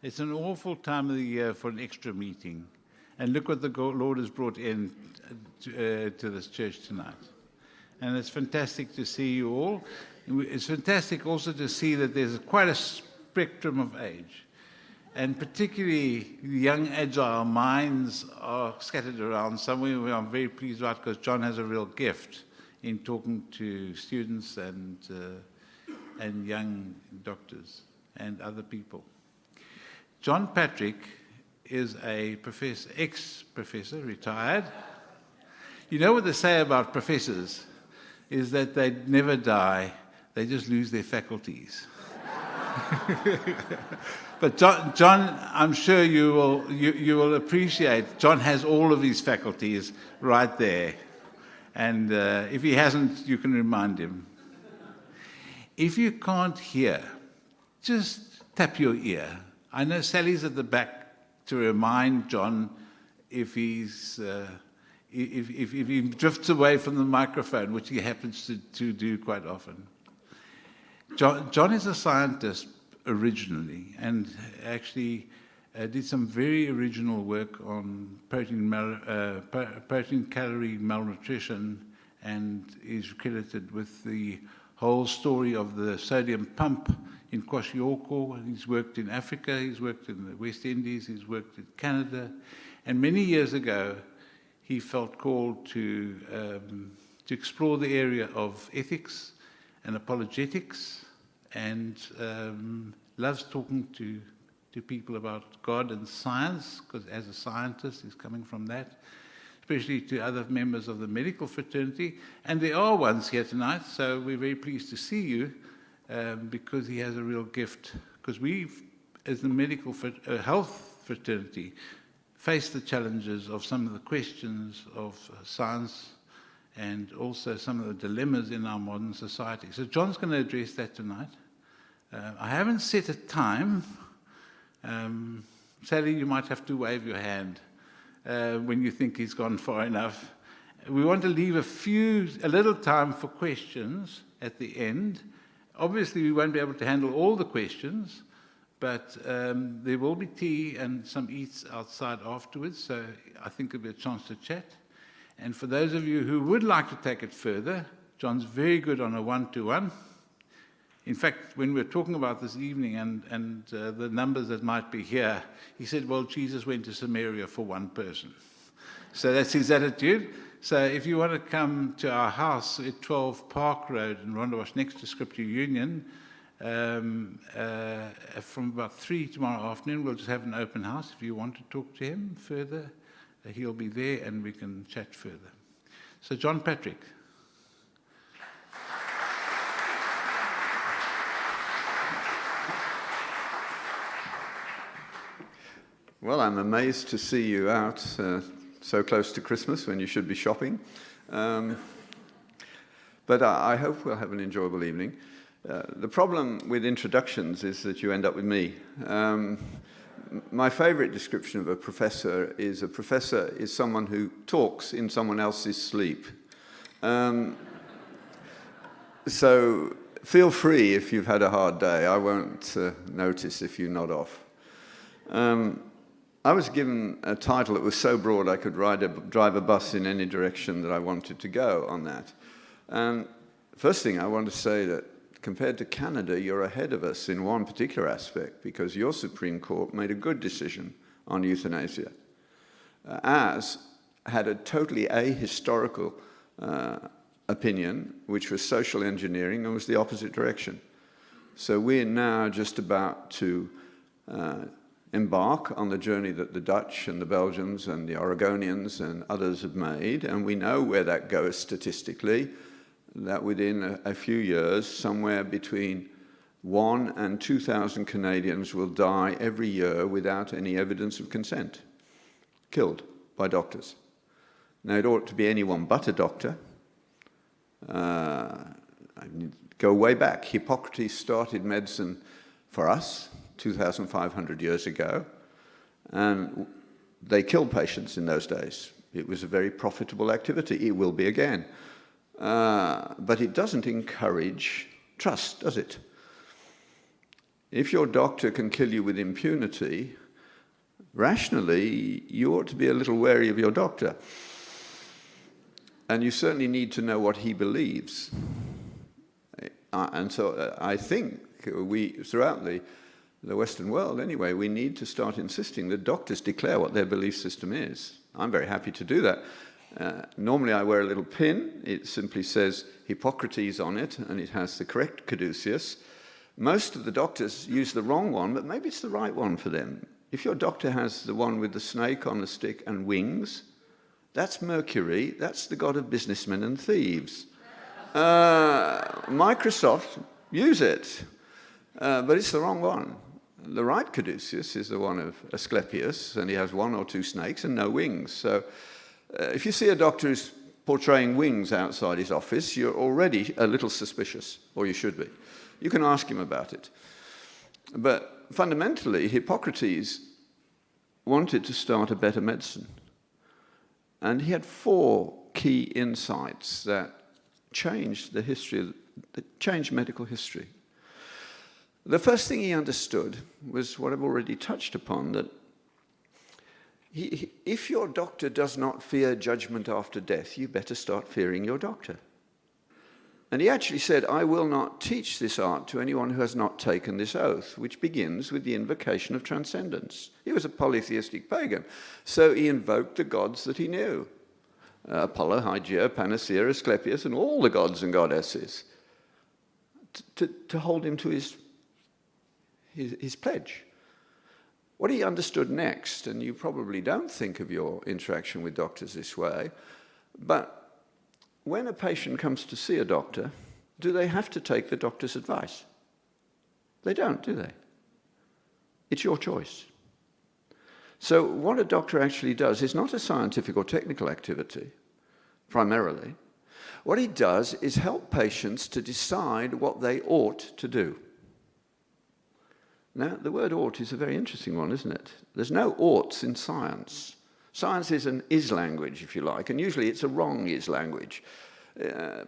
It's an awful time of the year for an extra meeting. And look what the Lord has brought in to this church tonight. And it's fantastic to see you all. It's fantastic also to see that there's quite a spectrum of age. And particularly young, agile minds are scattered around somewhere where I'm very pleased about, because John has a real gift in talking to students and young doctors and other people. John Patrick is a professor, ex-professor, retired. You know what they say about professors is that they never die, they just lose their faculties. But John, I'm sure you will appreciate, John has all of his faculties right there. And if he hasn't, you can remind him. If you can't hear, just tap your ear. I know Sally's at the back to remind John if he drifts away from the microphone, which he happens to do quite often. John is a scientist originally, and actually did some very original work on protein-calorie malnutrition, and is credited with the whole story of the sodium pump in Kwashiorkor. He's worked in Africa, he's worked in the West Indies, he's worked in Canada. And many years ago, he felt called to explore the area of ethics and apologetics, and loves talking to people about God and science, because as a scientist, he's coming from that, especially to other members of the medical fraternity. And there are ones here tonight, so we're very pleased to see you, because he has a real gift. Because we, as the medical health fraternity, face the challenges of some of the questions of science and also some of the dilemmas in our modern society. So John's going to address that tonight. I haven't set a time. Sally, you might have to wave your hand when you think he's gone far enough. We want to leave a little time for questions at the end. Obviously, we won't be able to handle all the questions, but there will be tea and some eats outside afterwards, so I think there'll be a chance to chat. And for those of you who would like to take it further, John's very good on a one-to-one. In fact, when we were talking about this evening and the numbers that might be here, he said, well, Jesus went to Samaria for one person. So that's his attitude. So if you want to come to our house at 12 Park Road in Rondebosch, next to Scripture Union, from about 3 tomorrow afternoon, we'll just have an open house. If you want to talk to him further, he'll be there and we can chat further. So John Patrick. Well, I'm amazed to see you out so close to Christmas when you should be shopping. But I hope we'll have an enjoyable evening. The problem with introductions is that you end up with me. My favorite description of a professor is someone who talks in someone else's sleep. So feel free if you've had a hard day. I won't notice if you nod off. I was given a title that was so broad I could drive a bus in any direction that I wanted to go on that. And first thing I want to say that compared to Canada, you're ahead of us in one particular aspect, because your Supreme Court made a good decision on euthanasia, as had a totally ahistorical opinion, which was social engineering and was the opposite direction. So we're now just about to embark on the journey that the Dutch and the Belgians and the Oregonians and others have made, and we know where that goes statistically, that within a few years, somewhere between 1,000 and 2,000 Canadians will die every year without any evidence of consent, killed by doctors. Now, it ought to be anyone but a doctor. Go way back. Hippocrates started medicine for us 2,500 years ago, and they killed patients in those days. It was a very profitable activity. It will be again. But it doesn't encourage trust, does it? If your doctor can kill you with impunity, rationally, you ought to be a little wary of your doctor. And you certainly need to know what he believes. And so I think we, throughout the Western world anyway, we need to start insisting that doctors declare what their belief system is. I'm very happy to do that. Normally I wear a little pin. It simply says Hippocrates on it, and it has the correct caduceus. Most of the doctors use the wrong one, but maybe it's the right one for them. If your doctor has the one with the snake on the stick and wings, that's Mercury. That's the god of businessmen and thieves. Microsoft use it, but it's the wrong one. The right caduceus is the one of Asclepius, and he has one or two snakes and no wings. So if you see a doctor who's portraying wings outside his office, you're already a little suspicious, or you should be. You can ask him about it. But fundamentally, Hippocrates wanted to start a better medicine. And he had 4 key insights that changed the history, that changed medical history. The first thing he understood was what I've already touched upon, that if your doctor does not fear judgment after death, you better start fearing your doctor. And he actually said, I will not teach this art to anyone who has not taken this oath, which begins with the invocation of transcendence. He was a polytheistic pagan, so he invoked the gods that he knew. Apollo, Hygeia, Panacea, Asclepius, and all the gods and goddesses, to hold him to his pledge. What he understood next, and you probably don't think of your interaction with doctors this way, but when a patient comes to see a doctor, do they have to take the doctor's advice? They don't, do they? It's your choice. So what a doctor actually does is not a scientific or technical activity, primarily. What he does is help patients to decide what they ought to do. Now, the word ought is a very interesting one, isn't it? There's no oughts in science. Science is an is language, if you like, and usually it's a wrong is language.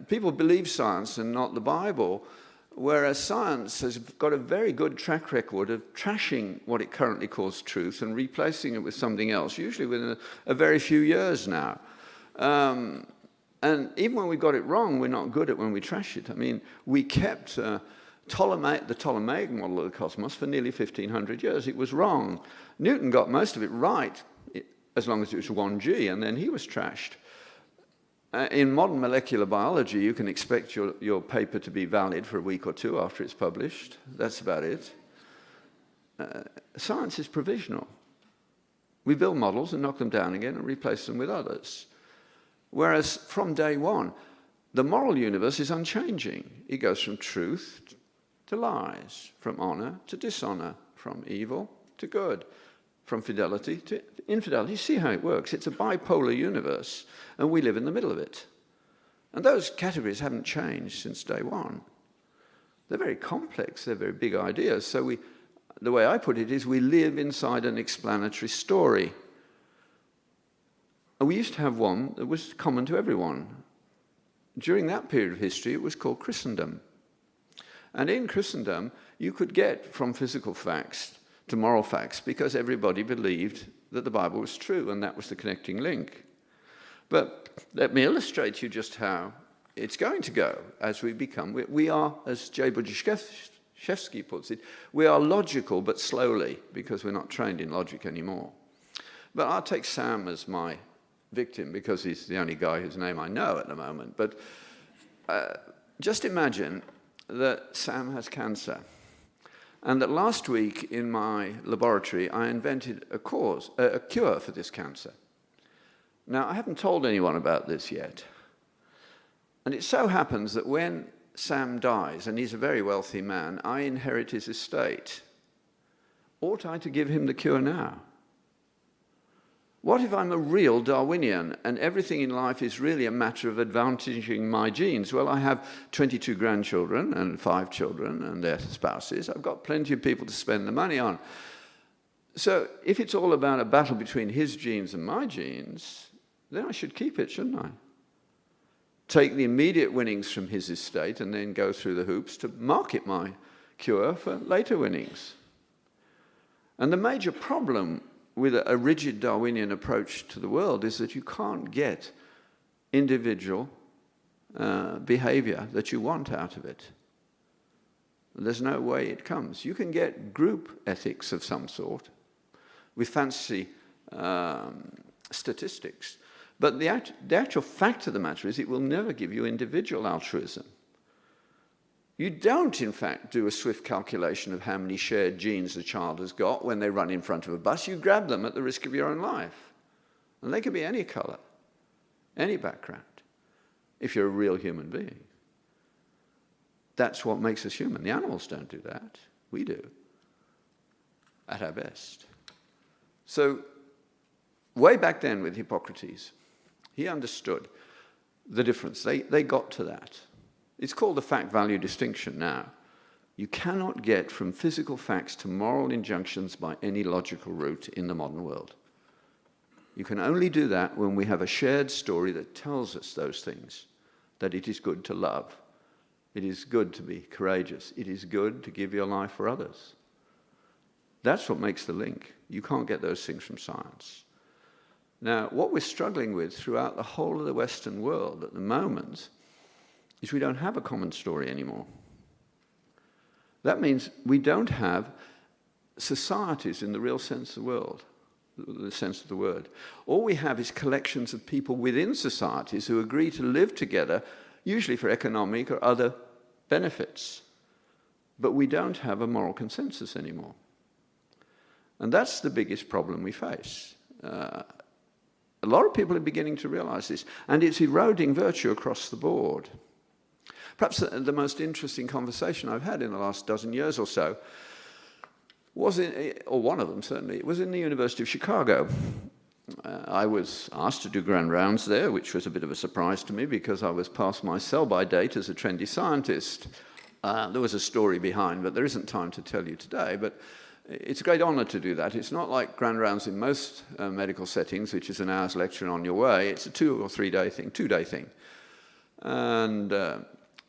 People believe science and not the Bible, whereas science has got a very good track record of trashing what it currently calls truth and replacing it with something else, usually within a very few years now. And even when we got it wrong, we're not good at when we trash it. I mean, we kept the Ptolemaic model of the cosmos for nearly 1,500 years. It was wrong. Newton got most of it right, as long as it was 1G, and then he was trashed. In modern molecular biology, you can expect your paper to be valid for a week or two after it's published. That's about it. Science is provisional. We build models and knock them down again and replace them with others. Whereas from day one, the moral universe is unchanging. It goes from truth to lies, from honor to dishonor, from evil to good, from fidelity to infidelity. You see how it works. It's a bipolar universe, and we live in the middle of it. And those categories haven't changed since day one. They're very complex. They're very big ideas. So the way I put it is we live inside an explanatory story. And we used to have one that was common to everyone. During that period of history, it was called Christendom. And in Christendom, you could get from physical facts to moral facts because everybody believed that the Bible was true, and that was the connecting link. But let me illustrate to you just how it's going to go as we become. We are, as J. Budziszewski puts it, we are logical but slowly, because we're not trained in logic anymore. But I'll take Sam as my victim because he's the only guy whose name I know at the moment. But just imagine that Sam has cancer, and that last week in my laboratory I invented a cure for this cancer. Now, I haven't told anyone about this yet, and it so happens that when Sam dies, and he's a very wealthy man, I inherit his estate. Ought I to give him the cure now? What if I'm a real Darwinian and everything in life is really a matter of advantaging my genes? Well, I have 22 grandchildren and 5 children and their spouses. I've got plenty of people to spend the money on. So if it's all about a battle between his genes and my genes, then I should keep it, shouldn't I? Take the immediate winnings from his estate and then go through the hoops to market my cure for later winnings. And the major problem with a rigid Darwinian approach to the world is that you can't get individual behavior that you want out of it. There's no way it comes. You can get group ethics of some sort with fancy statistics, but the actual fact of the matter is it will never give you individual altruism. You don't, in fact, do a swift calculation of how many shared genes a child has got when they run in front of a bus. You grab them at the risk of your own life. And they can be any colour, any background, if you're a real human being. That's what makes us human. The animals don't do that. We do, at our best. So, way back then with Hippocrates, he understood the difference. They got to that. It's called the fact-value distinction now. You cannot get from physical facts to moral injunctions by any logical route in the modern world. You can only do that when we have a shared story that tells us those things, that it is good to love, it is good to be courageous, it is good to give your life for others. That's what makes the link. You can't get those things from science. Now, what we're struggling with throughout the whole of the Western world at the moment is we don't have a common story anymore. That means we don't have societies in the real sense of the word. All we have is collections of people within societies who agree to live together, usually for economic or other benefits. But we don't have a moral consensus anymore. And that's the biggest problem we face. A lot of people are beginning to realize this, and it's eroding virtue across the board. Perhaps the most interesting conversation I've had in the last dozen years or so was or one of them certainly, was in the University of Chicago. I was asked to do grand rounds there, which was a bit of a surprise to me because I was past my sell-by date as a trendy scientist. There was a story behind, but there isn't time to tell you today. But it's a great honor to do that. It's not like grand rounds in most medical settings, which is an hour's lecture on your way. It's a 2 or 3 day thing, 2 day thing. And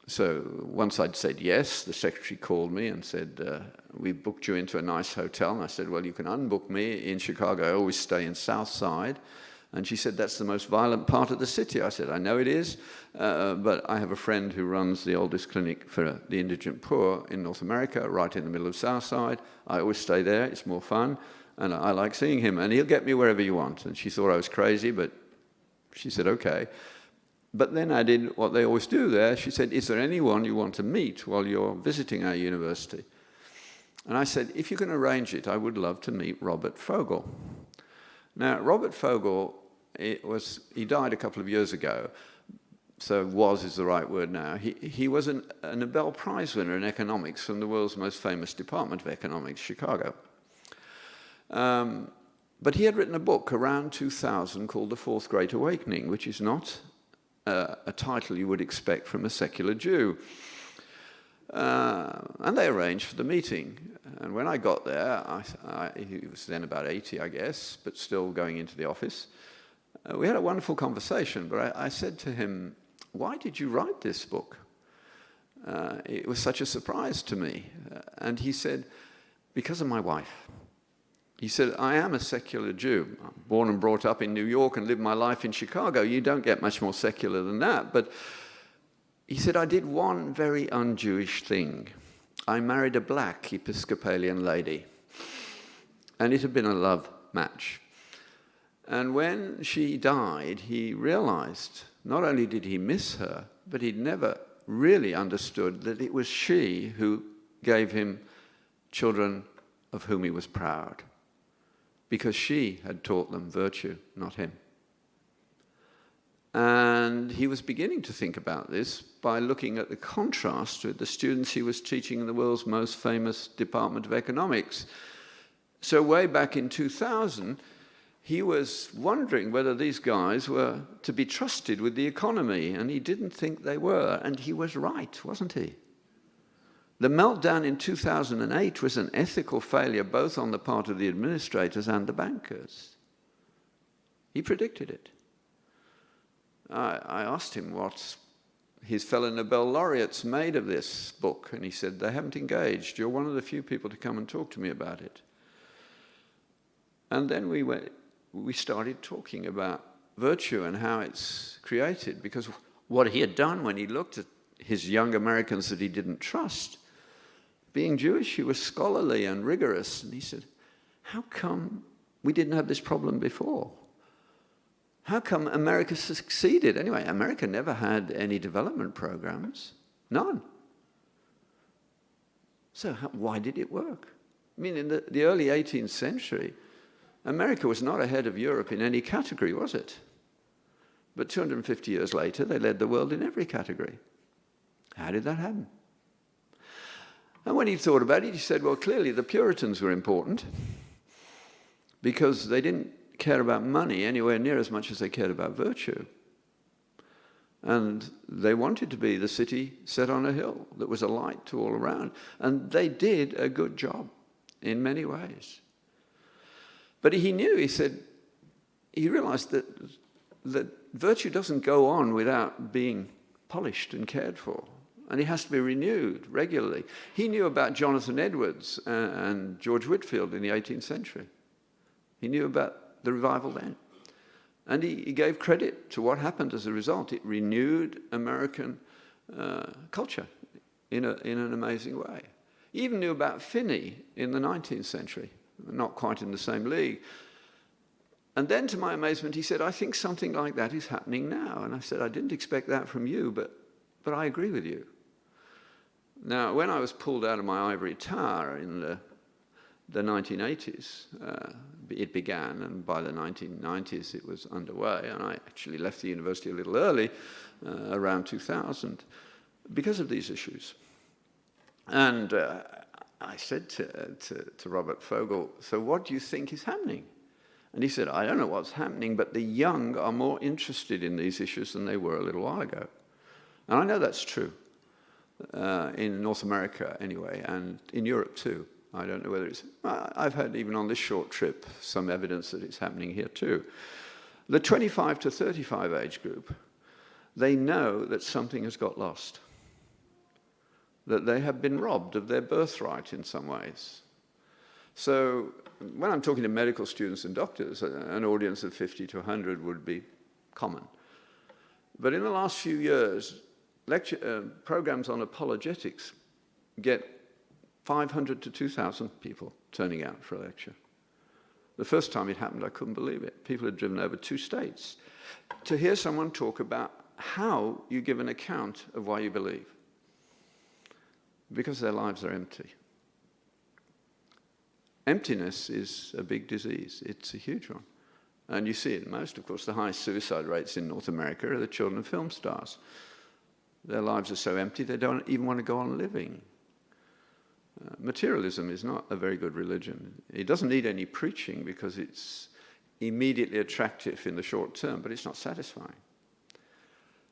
so once I'd said yes, the secretary called me and said, we booked you into a nice hotel. And I said, well, you can unbook me in Chicago. I always stay in South Side. And she said, that's the most violent part of the city. I said, I know it is, but I have a friend who runs the oldest clinic for the indigent poor in North America, right in the middle of South Side. I always stay there. It's more fun. And I like seeing him. And he'll get me wherever you want. And she thought I was crazy, but she said, okay. But then I did what they always do there. She said, is there anyone you want to meet while you're visiting our university? And I said, if you can arrange it, I would love to meet Robert Fogel. Now, Robert Fogel, he died a couple of years ago, so was is the right word now. He was a Nobel Prize winner in economics from the world's most famous department of economics, Chicago. But he had written a book around 2000 called The Fourth Great Awakening, which is not a title you would expect from a secular Jew. And they arranged for the meeting. And when I got there, he was then about 80, I guess, but still going into the office. We had a wonderful conversation, but I said to him, why did you write this book? It was such a surprise to me. And he said, because of my wife. He said, I am a secular Jew. I'm born and brought up in New York and lived my life in Chicago. You don't get much more secular than that. But he said, I did one very un-Jewish thing. I married a black Episcopalian lady. And it had been a love match. And when she died, he realized not only did he miss her, but he'd never really understood that it was she who gave him children of whom he was proud. Because she had taught them virtue, not him. And he was beginning to think about this by looking at the contrast with the students he was teaching in the world's most famous department of economics. So way back in 2000, he was wondering whether these guys were to be trusted with the economy, and he didn't think they were. And he was right, wasn't he? The meltdown in 2008 was an ethical failure both on the part of the administrators and the bankers. He predicted it. I asked him his fellow Nobel laureates made of this book, and he said, they haven't engaged. You're one of the few people to come and talk to me about it. And then we started talking about virtue and how it's created, because what he had done when he looked at his young Americans that he didn't trust, being Jewish, he was scholarly and rigorous, and he said, how come we didn't have this problem before? How come America succeeded? Anyway, America never had any development programs. None. So why did it work? I mean, in the early 18th century, America was not ahead of Europe in any category, was it? But 250 years later, they led the world in every category. How did that happen? And when he thought about it, he said, well, clearly the Puritans were important because they didn't care about money anywhere near as much as they cared about virtue. And they wanted to be the city set on a hill that was a light to all around. And they did a good job in many ways. But he knew, he said, he realized that virtue doesn't go on without being polished and cared for. And it has to be renewed regularly. He knew about Jonathan Edwards and George Whitefield in the 18th century. He knew about the revival then. And he gave credit to what happened as a result. It renewed American culture in an amazing way. He even knew about Finney in the 19th century, not quite in the same league. And then, to my amazement, he said, I think something like that is happening now. And I said, I didn't expect that from you, but I agree with you. Now, when I was pulled out of my ivory tower in the 1980s, it began, and by the 1990s it was underway, and I actually left the university a little early, around 2000, because of these issues. And I said to Robert Fogel, so what do you think is happening? And he said, I don't know what's happening, but the young are more interested in these issues than they were a little while ago. And I know that's true, in North America anyway, and in Europe too. I don't know whether it's... I've had, even on this short trip, some evidence that it's happening here too. The 25 to 35 age group, they know that something has got lost, that they have been robbed of their birthright in some ways. So when I'm talking to medical students and doctors, an audience of 50 to 100 would be common. But in the last few years, programs on apologetics get 500 to 2,000 people turning out for a lecture. The first time it happened, I couldn't believe it. People had driven over 2 states to hear someone talk about how you give an account of why you believe, because their lives are empty. Emptiness is a big disease. It's a huge one. And you see it most, of course. The highest suicide rates in North America are the children of film stars. Their lives are so empty they don't even want to go on living. Materialism is not a very good religion. It doesn't need any preaching because it's immediately attractive in the short term, but it's not satisfying.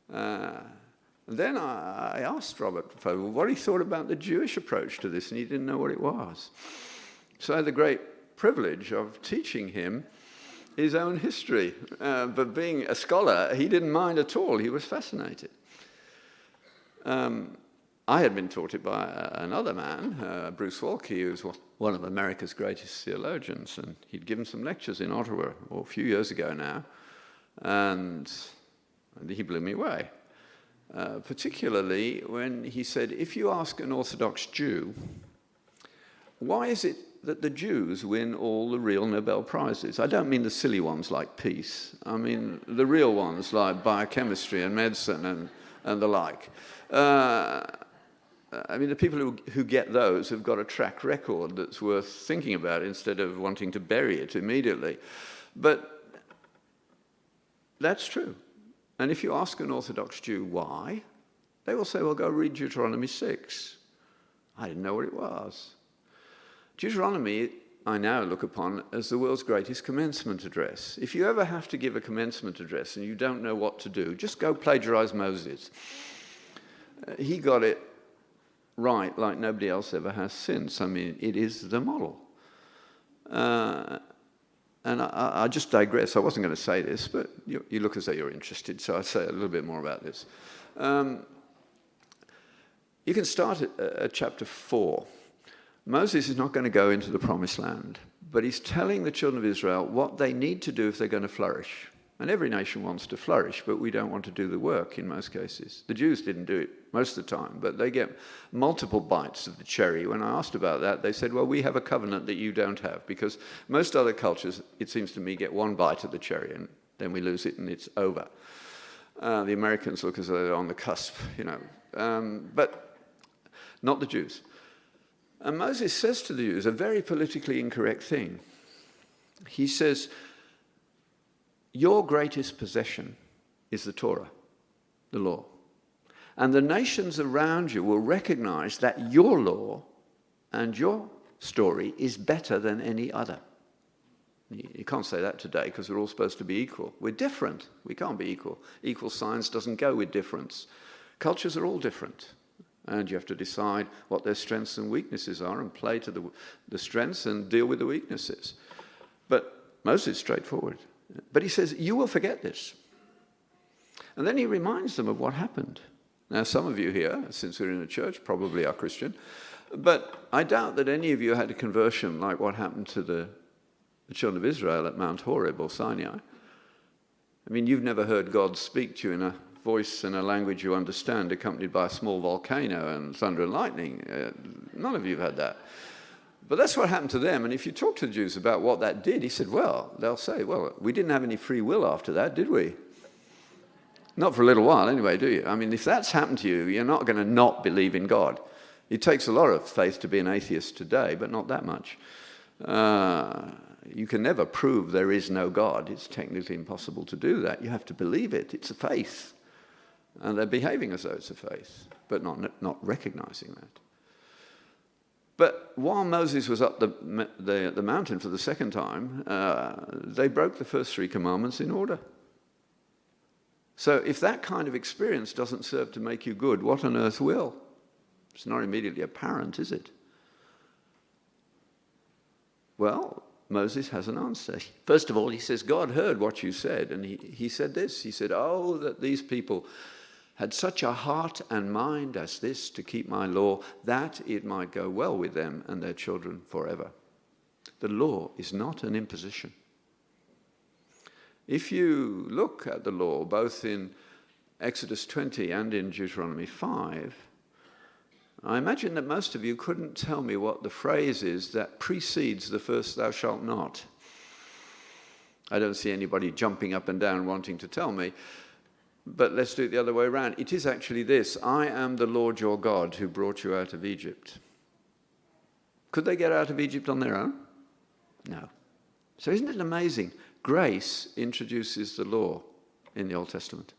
Then I asked Robert Fogel what he thought about the Jewish approach to this, and he didn't know what it was. So I had the great privilege of teaching him his own history. But being a scholar, he didn't mind at all. He was fascinated. I had been taught it by another man, Bruce Walke, who's one of America's greatest theologians, and he'd given some lectures in Ottawa a few years ago now, and he blew me away. Particularly when he said, if you ask an Orthodox Jew, why is it that the Jews win all the real Nobel Prizes? I don't mean the silly ones like peace. I mean the real ones like biochemistry and medicine and the like. I mean, the people who get those have got a track record that's worth thinking about instead of wanting to bury it immediately. But that's true. And if you ask an Orthodox Jew why, they will say, well, go read Deuteronomy 6. I didn't know what it was. Deuteronomy, I now look upon as the world's greatest commencement address. If you ever have to give a commencement address and you don't know what to do, just go plagiarize Moses. He got it right like nobody else ever has since. I mean, it is the model. And I just digress. I wasn't going to say this, but you look as though you're interested, so I'll say a little bit more about this. You can start at chapter 4. Moses is not going to go into the promised land, but he's telling the children of Israel what they need to do if they're going to flourish. And every nation wants to flourish, but we don't want to do the work in most cases. The Jews didn't do it most of the time, but they get multiple bites of the cherry. When I asked about that, they said, well, we have a covenant that you don't have, because most other cultures, it seems to me, get one bite of the cherry, and then we lose it and it's over. The Americans look as though they're on the cusp, but not the Jews. And Moses says to the Jews a very politically incorrect thing. He says, your greatest possession is the Torah, the law. And the nations around you will recognize that your law and your story is better than any other. You can't say that today because we're all supposed to be equal. We're different. We can't be equal. Equal signs doesn't go with difference. Cultures are all different. And you have to decide what their strengths and weaknesses are and play to the strengths and deal with the weaknesses. But Moses is straightforward. But he says, you will forget this. And then he reminds them of what happened. Now, some of you here, since we're in a church, probably are Christian. But I doubt that any of you had a conversion like what happened to the children of Israel at Mount Horeb or Sinai. I mean, you've never heard God speak to you in a voice and a language you understand, accompanied by a small volcano and thunder and lightning. None of you have had that. But that's what happened to them. And if you talk to the Jews about what that did, he said, they'll say, we didn't have any free will after that, did we? Not for a little while anyway, do you? I mean, if that's happened to you, you're not going to not believe in God. It takes a lot of faith to be an atheist today, but not that much. You can never prove there is no God. It's technically impossible to do that. You have to believe it. It's a faith. And they're behaving as though it's a faith, but not recognizing that. But while Moses was up the mountain for the second time, they broke the first 3 commandments in order. So if that kind of experience doesn't serve to make you good, what on earth will? It's not immediately apparent, is it? Well, Moses has an answer. First of all, he says, God heard what you said, and he said this. He said, oh, that these people had such a heart and mind as this to keep my law, that it might go well with them and their children forever. The law is not an imposition. If you look at the law, both in Exodus 20 and in Deuteronomy 5, I imagine that most of you couldn't tell me what the phrase is that precedes the first thou shalt not. I don't see anybody jumping up and down wanting to tell me. But let's do it the other way around. It is actually this: I am the Lord your God who brought you out of Egypt. Could they get out of Egypt on their own? No. So isn't it amazing? Grace introduces the law in the Old Testament.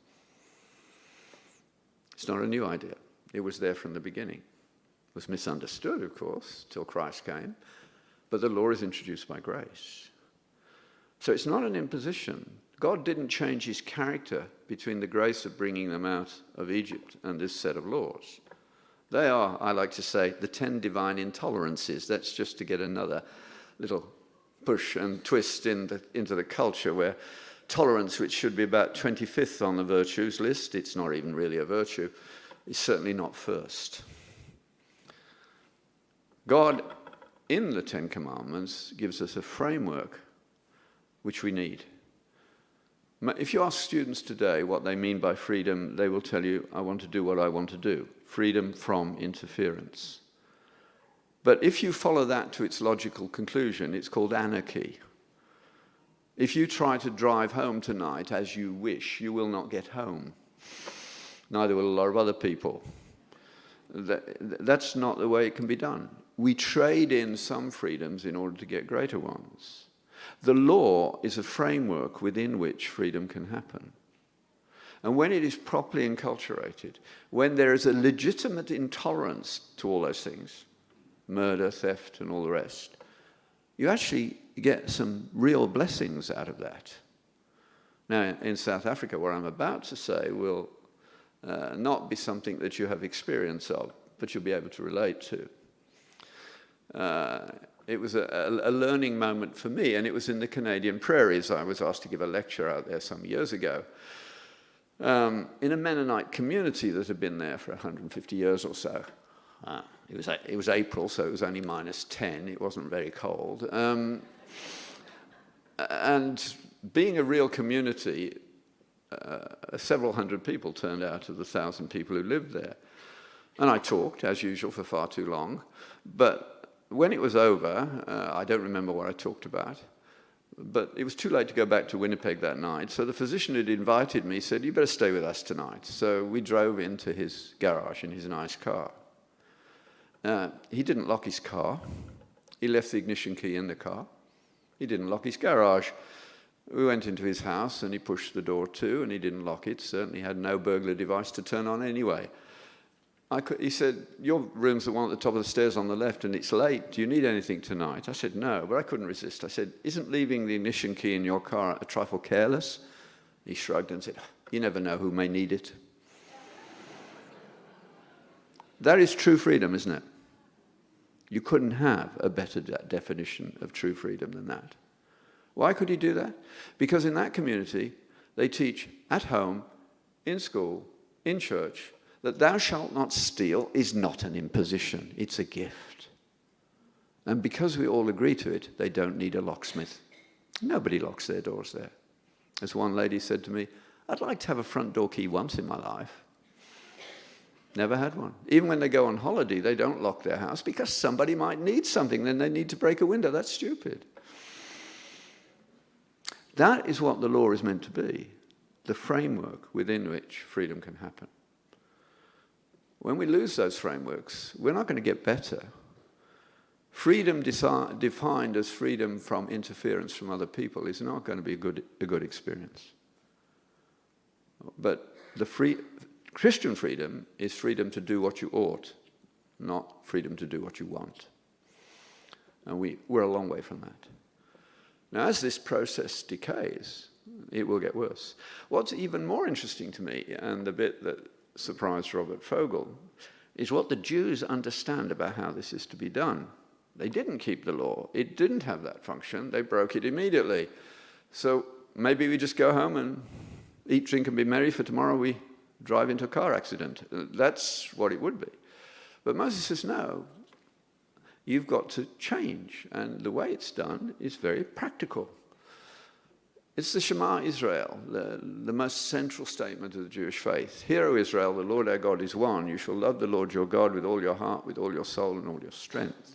It's not a new idea. It was there from the beginning. It was misunderstood, of course, till Christ came. But the law is introduced by grace. So it's not an imposition. God didn't change his character between the grace of bringing them out of Egypt and this set of laws. They are, I like to say, the 10 divine intolerances. That's just to get another little push and twist into the culture where tolerance, which should be about 25th on the virtues list, it's not even really a virtue, is certainly not first. God, in the 10 Commandments, gives us a framework which we need. If you ask students today what they mean by freedom, they will tell you, I want to do what I want to do. Freedom from interference. But if you follow that to its logical conclusion, it's called anarchy. If you try to drive home tonight as you wish, you will not get home. Neither will a lot of other people. That's not the way it can be done. We trade in some freedoms in order to get greater ones. The law is a framework within which freedom can happen. And when it is properly enculturated, when there is a legitimate intolerance to all those things, murder, theft, and all the rest, you actually get some real blessings out of that. Now, in South Africa, what I'm about to say will not be something that you have experience of, but you'll be able to relate to. It was a learning moment for me, and it was in the Canadian prairies. I was asked to give a lecture out there some years ago. in a Mennonite community that had been there for 150 years or so. It was April, so it was only -10. It wasn't very cold. And being a real community, several hundred people turned out of the 1,000 people who lived there. And I talked, as usual, for far too long. But when it was over, I don't remember what I talked about, but it was too late to go back to Winnipeg that night. So the physician who'd invited me said, "You better stay with us tonight." So we drove into his garage in his nice car. He didn't lock his car. He left the ignition key in the car. He didn't lock his garage. We went into his house and he pushed the door to, and he didn't lock it. Certainly had no burglar device to turn on anyway. He said, "Your room's the one at the top of the stairs on the left and it's late. Do you need anything tonight?" I said, "No," but I couldn't resist. I said, "Isn't leaving the ignition key in your car a trifle careless?" He shrugged and said, "You never know who may need it." That is true freedom, isn't it? You couldn't have a better definition of true freedom than that. Why could he do that? Because in that community, they teach at home, in school, in church, that "thou shalt not steal" is not an imposition, it's a gift. And because we all agree to it, they don't need a locksmith. Nobody locks their doors there. As one lady said to me, "I'd like to have a front door key once in my life." Never had one. Even when they go on holiday, they don't lock their house because somebody might need something, then they need to break a window. That's stupid. That is what the law is meant to be, the framework within which freedom can happen. When we lose those frameworks, we're not going to get better. Freedom defined as freedom from interference from other people is not going to be a good experience. But Christian freedom is freedom to do what you ought, not freedom to do what you want. And we're a long way from that. Now, as this process decays, it will get worse. What's even more interesting to me, and the bit that surprised Robert Fogel, is what the Jews understand about how this is to be done. They didn't keep the law. It didn't have that function. They broke it immediately. So maybe we just go home and eat, drink, and be merry, for tomorrow we drive into a car accident. That's what it would be. But Moses says, no, you've got to change. And the way it's done is very practical. It's the Shema Israel, the most central statement of the Jewish faith. "Hear, O Israel, the Lord our God is one. You shall love the Lord your God with all your heart, with all your soul, and all your strength."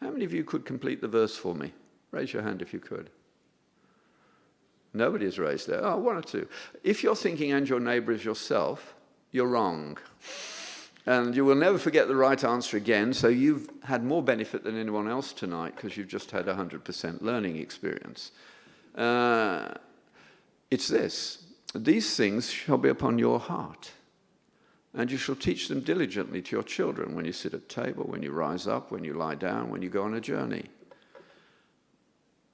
How many of you could complete the verse for me? Raise your hand if you could. Nobody has raised there. Oh, one or two. If you're thinking "and your neighbor is yourself," you're wrong. And you will never forget the right answer again, so you've had more benefit than anyone else tonight because you've just had 100% learning experience. It's this: "These things shall be upon your heart, and you shall teach them diligently to your children when you sit at table, when you rise up, when you lie down, when you go on a journey."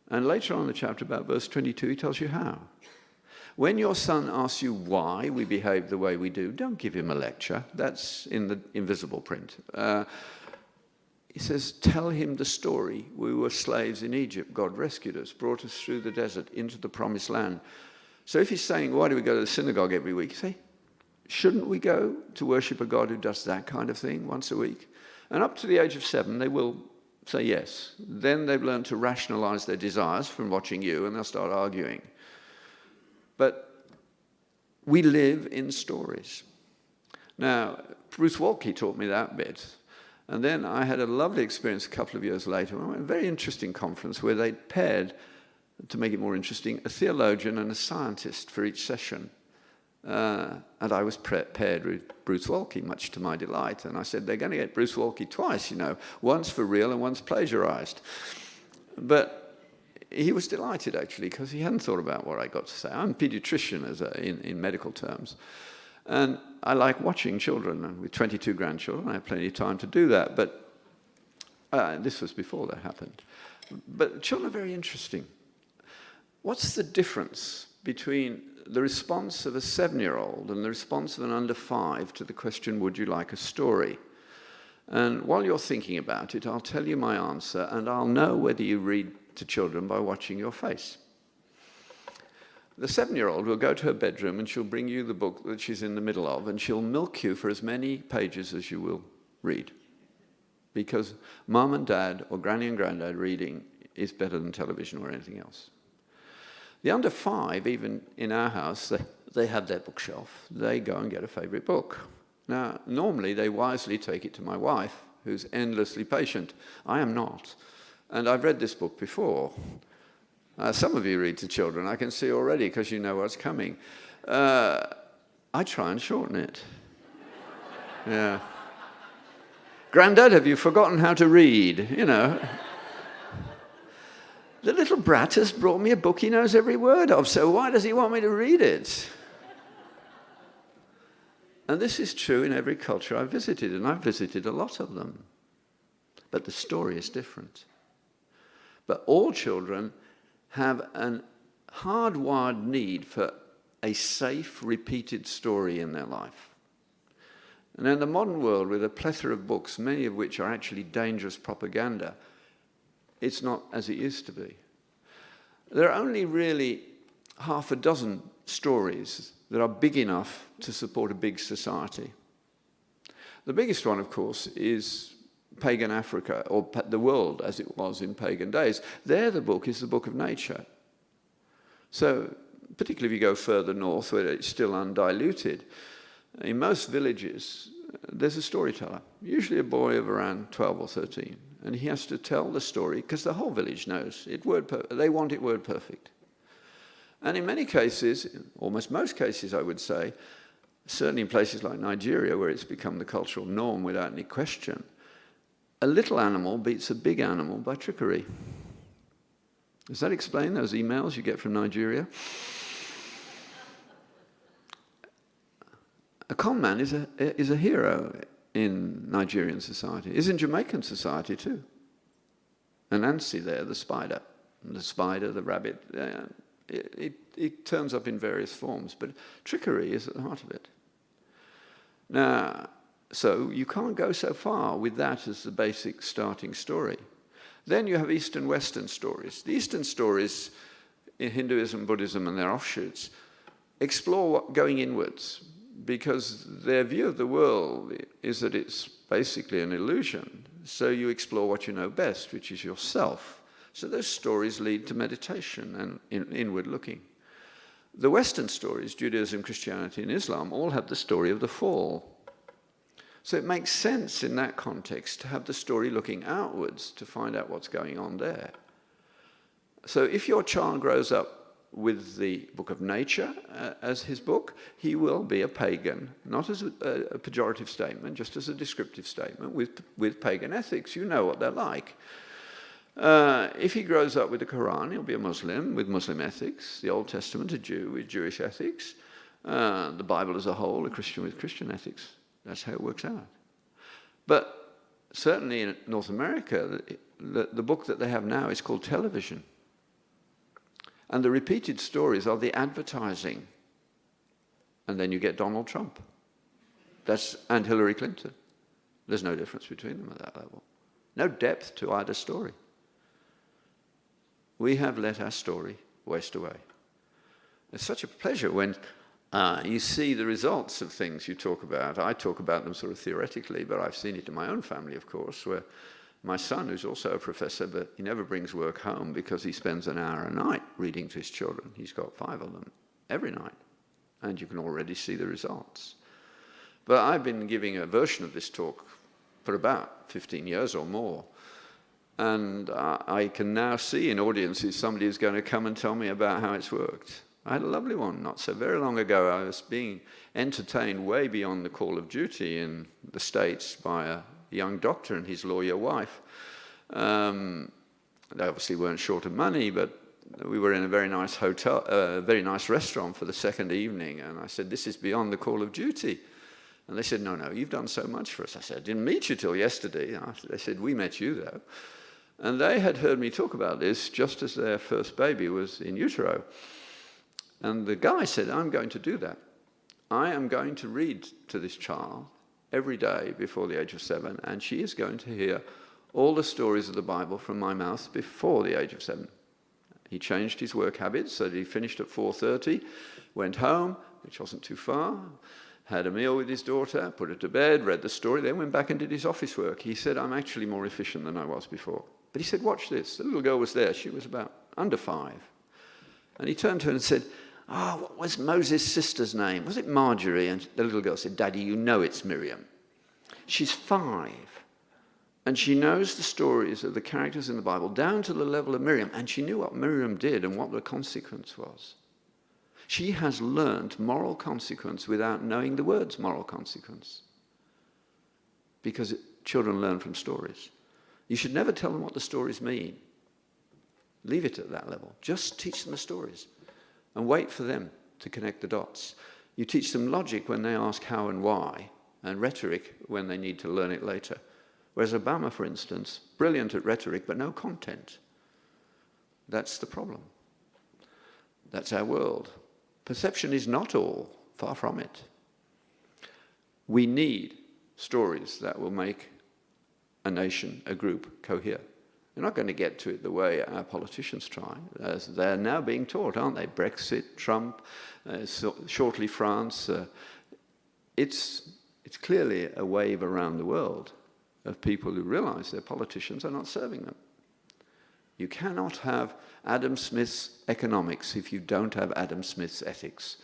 And later on in the chapter, about verse 22, he tells you how. "When your son asks you why we behave the way we do, don't give him a lecture." That's in the invisible print. He says, "Tell him the story. We were slaves in Egypt. God rescued us, brought us through the desert into the promised land." So if he's saying, "Why do we go to the synagogue every week?" you say, shouldn't we go to worship a God who does that kind of thing once a week? And up to the age of 7, they will say yes. Then they've learned to rationalize their desires from watching you, and they'll start arguing. But we live in stories. Now, Bruce Waltke taught me that bit. And then I had a lovely experience a couple of years later. I went to a very interesting conference where they'd paired, to make it more interesting, a theologian and a scientist for each session. And I was paired with Bruce Waltke, much to my delight. And I said, they're going to get Bruce Waltke twice, once for real and once plagiarized. But he was delighted, actually, because he hadn't thought about what I got to say. I'm a pediatrician in medical terms. And I like watching children, and with 22 grandchildren, I have plenty of time to do that. But this was before that happened. But children are very interesting. What's the difference between the response of a 7-year-old and the response of an under 5 to the question, would you like a story? And while you're thinking about it, I'll tell you my answer, and I'll know whether you read to children by watching your face. The 7-year-old will go to her bedroom and she'll bring you the book that she's in the middle of, and she'll milk you for as many pages as you will read. Because mum and dad or granny and granddad reading is better than television or anything else. The under 5, even in our house, they have their bookshelf. They go and get a favourite book. Now, normally they wisely take it to my wife, who's endlessly patient. I am not. And I've read this book before. Some of you read to children, I can see already, because you know what's coming. I try and shorten it. Yeah. Grandad, have you forgotten how to read? You know. The little brat has brought me a book he knows every word of, so why does he want me to read it? And this is true in every culture I've visited, and I've visited a lot of them. But the story is different. But all children have a hardwired need for a safe, repeated story in their life. And in the modern world, with a plethora of books, many of which are actually dangerous propaganda, it's not as it used to be. There are only really half a dozen stories that are big enough to support a big society. The biggest one, of course, is pagan Africa, or the world as it was in pagan days. There the book is the book of nature. So, particularly if you go further north where it's still undiluted, in most villages there's a storyteller, usually a boy of around 12 or 13, and he has to tell the story because the whole village knows it. They want it word perfect. And in many cases, almost most cases I would say, certainly in places like Nigeria where it's become the cultural norm without any question, a little animal beats a big animal by trickery. Does that explain those emails you get from Nigeria? A con man is a hero in Nigerian society, is in Jamaican society too. And Nancy there, the spider, the rabbit, it turns up in various forms, but trickery is at the heart of it. Now, so you can't go so far with that as the basic starting story. Then you have East and Western stories. The Eastern stories in Hinduism, Buddhism, and their offshoots explore going inwards, because their view of the world is that it's basically an illusion. So you explore what you know best, which is yourself. So those stories lead to meditation and inward looking. The Western stories, Judaism, Christianity, and Islam, all have the story of the fall. So it makes sense in that context to have the story looking outwards to find out what's going on there. So if your child grows up with the book of nature as his book, he will be a pagan, not as a pejorative statement, just as a descriptive statement with pagan ethics. You know what they're like. If he grows up with the Quran, he'll be a Muslim with Muslim ethics, the Old Testament a Jew with Jewish ethics, the Bible as a whole a Christian with Christian ethics. That's how it works out. But certainly in North America, the book that they have now is called television. And the repeated stories are the advertising. And then you get Donald Trump. And Hillary Clinton. There's no difference between them at that level. No depth to either story. We have let our story waste away. It's such a pleasure when you see the results of things you talk about. I talk about them sort of theoretically, but I've seen it in my own family, of course, where my son, who's also a professor, but he never brings work home because he spends an hour a night reading to his children. He's got 5 of them every night, and you can already see the results. But I've been giving a version of this talk for about 15 years or more, and I can now see in audiences somebody who's going to come and tell me about how it's worked. I had a lovely one not so very long ago. I was being entertained way beyond the call of duty in the States by a young doctor and his lawyer wife. They obviously weren't short of money, but we were in a very nice hotel, a very nice restaurant for the second evening, and I said, "This is beyond the call of duty." And they said, no, you've done so much for us. I said, "I didn't meet you till yesterday." They said, "We met you, though." And they had heard me talk about this just as their first baby was in utero. And the guy said, "I'm going to do that. I am going to read to this child every day before the age of 7, and she is going to hear all the stories of the Bible from my mouth before the age of 7. He changed his work habits so that he finished at 4:30, went home, which wasn't too far, had a meal with his daughter, put her to bed, read the story, then went back and did his office work. He said, I'm actually more efficient than I was before. But he said, watch this. The little girl was there. She was about under 5. And he turned to her and said, what was Moses' sister's name? Was it Marjorie? And the little girl said, Daddy, you know it's Miriam. She's 5. And she knows the stories of the characters in the Bible down to the level of Miriam. And she knew what Miriam did and what the consequence was. She has learned moral consequence without knowing the words moral consequence. Because children learn from stories. You should never tell them what the stories mean. Leave it at that level. Just teach them the stories. And wait for them to connect the dots. You teach them logic when they ask how and why, and rhetoric when they need to learn it later. Whereas Obama, for instance, brilliant at rhetoric, but no content. That's the problem. That's our world. Perception is not all, far from it. We need stories that will make a nation, a group, cohere. They're not going to get to it the way our politicians try, as they're now being taught, aren't they? Brexit, Trump, shortly France. It's clearly a wave around the world of people who realize their politicians are not serving them. You cannot have Adam Smith's economics if you don't have Adam Smith's ethics.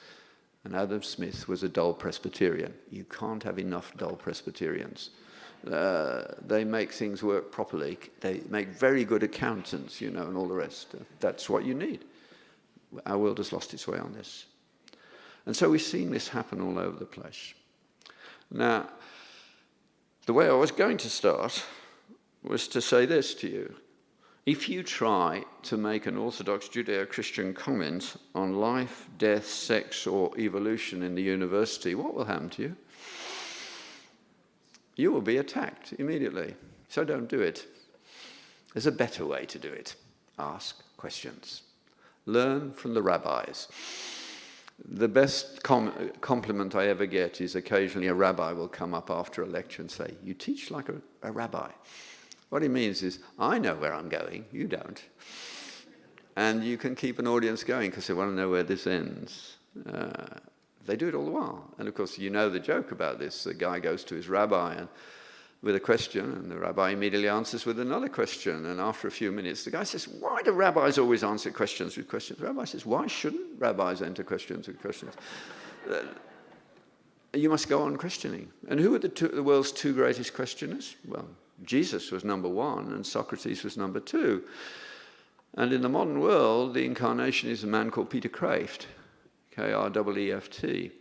And Adam Smith was a dull Presbyterian. You can't have enough dull Presbyterians. They make things work properly. They make very good accountants, and all the rest. That's what you need. Our world has lost its way on this. And so we've seen this happen all over the place. Now, the way I was going to start was to say this to you. If you try to make an Orthodox Judeo-Christian comment on life, death, sex, or evolution in the university, what will happen to you? You will be attacked immediately. So don't do it. There's a better way to do it. Ask questions. Learn from the rabbis. The best compliment I ever get is occasionally a rabbi will come up after a lecture and say, you teach like a rabbi. What he means is, I know where I'm going, you don't. And you can keep an audience going because they want to know where this ends. They do it all the while. And of course, you know the joke about this. The guy goes to his rabbi and with a question, and the rabbi immediately answers with another question. And after a few minutes, the guy says, why do rabbis always answer questions with questions? The rabbi says, why shouldn't rabbis answer questions with questions? You must go on questioning. And who are the world's 2 greatest questioners? Well, Jesus was number 1 and Socrates was number 2. And in the modern world, the incarnation is a man called Peter Kreeft, K-R-E-E-F-T.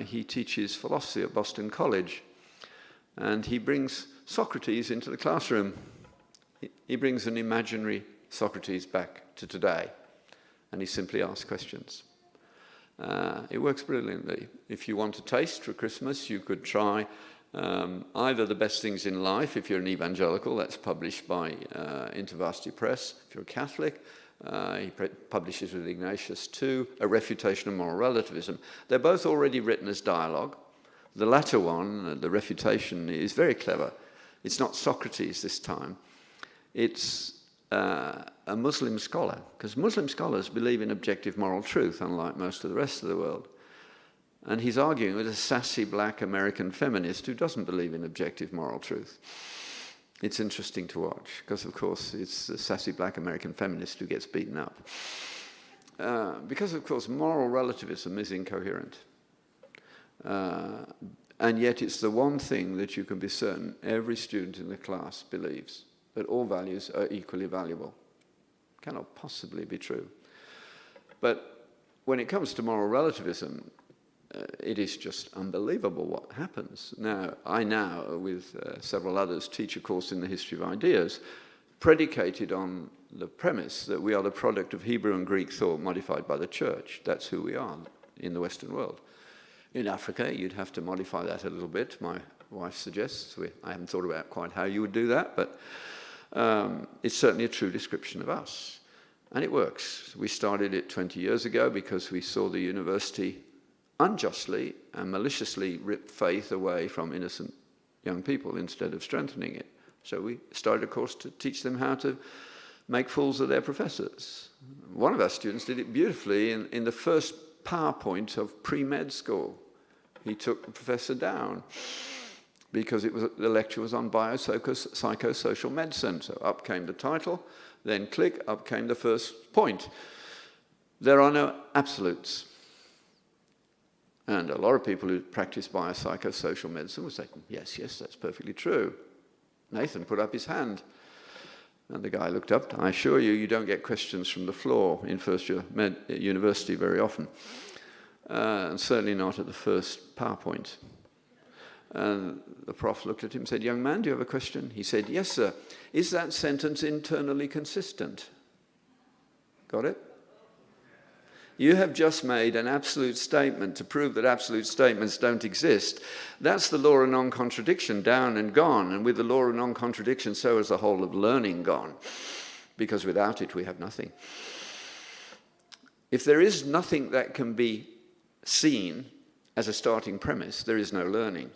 He teaches philosophy at Boston College. And he brings Socrates into the classroom. He brings an imaginary Socrates back to today. And he simply asks questions. It works brilliantly. If you want a taste for Christmas, you could try either The Best Things in Life, if you're an evangelical, that's published by InterVarsity Press. If you're a Catholic, he publishes with Ignatius too, A Refutation of Moral Relativism. They're both already written as dialogue. The latter one, The Refutation, is very clever. It's not Socrates this time. It's a Muslim scholar, because Muslim scholars believe in objective moral truth, unlike most of the rest of the world. And he's arguing with a sassy black American feminist who doesn't believe in objective moral truth. It's interesting to watch, because, of course, it's the sassy black American feminist who gets beaten up. Because, of course, moral relativism is incoherent. And yet it's the one thing that you can be certain every student in the class believes, that all values are equally valuable. Cannot possibly be true. But when it comes to moral relativism, it is just unbelievable what happens. Now, with several others, teach a course in the history of ideas, predicated on the premise that we are the product of Hebrew and Greek thought modified by the church. That's who we are in the Western world. In Africa, you'd have to modify that a little bit. My wife suggests. I haven't thought about quite how you would do that, but it's certainly a true description of us. And it works. We started it 20 years ago because we saw the university unjustly and maliciously rip faith away from innocent young people instead of strengthening it. So we started a course to teach them how to make fools of their professors. One of our students did it beautifully in the first PowerPoint of pre-med school. He took the professor down because the lecture was on biopsychosocial medicine. So up came the title, then click, up came the first point. There are no absolutes. And a lot of people who practice biopsychosocial medicine will say, yes, that's perfectly true. Nathan put up his hand. And the guy looked up. I assure you, you don't get questions from the floor in first year university very often. And certainly not at the first PowerPoint. And the prof looked at him and said, young man, do you have a question? He said, yes, sir. Is that sentence internally consistent? Got it? You have just made an absolute statement to prove that absolute statements don't exist. That's the law of non-contradiction, down and gone. And with the law of non-contradiction, so is the whole of learning gone. Because without it, we have nothing. If there is nothing that can be seen as a starting premise, there is no learning.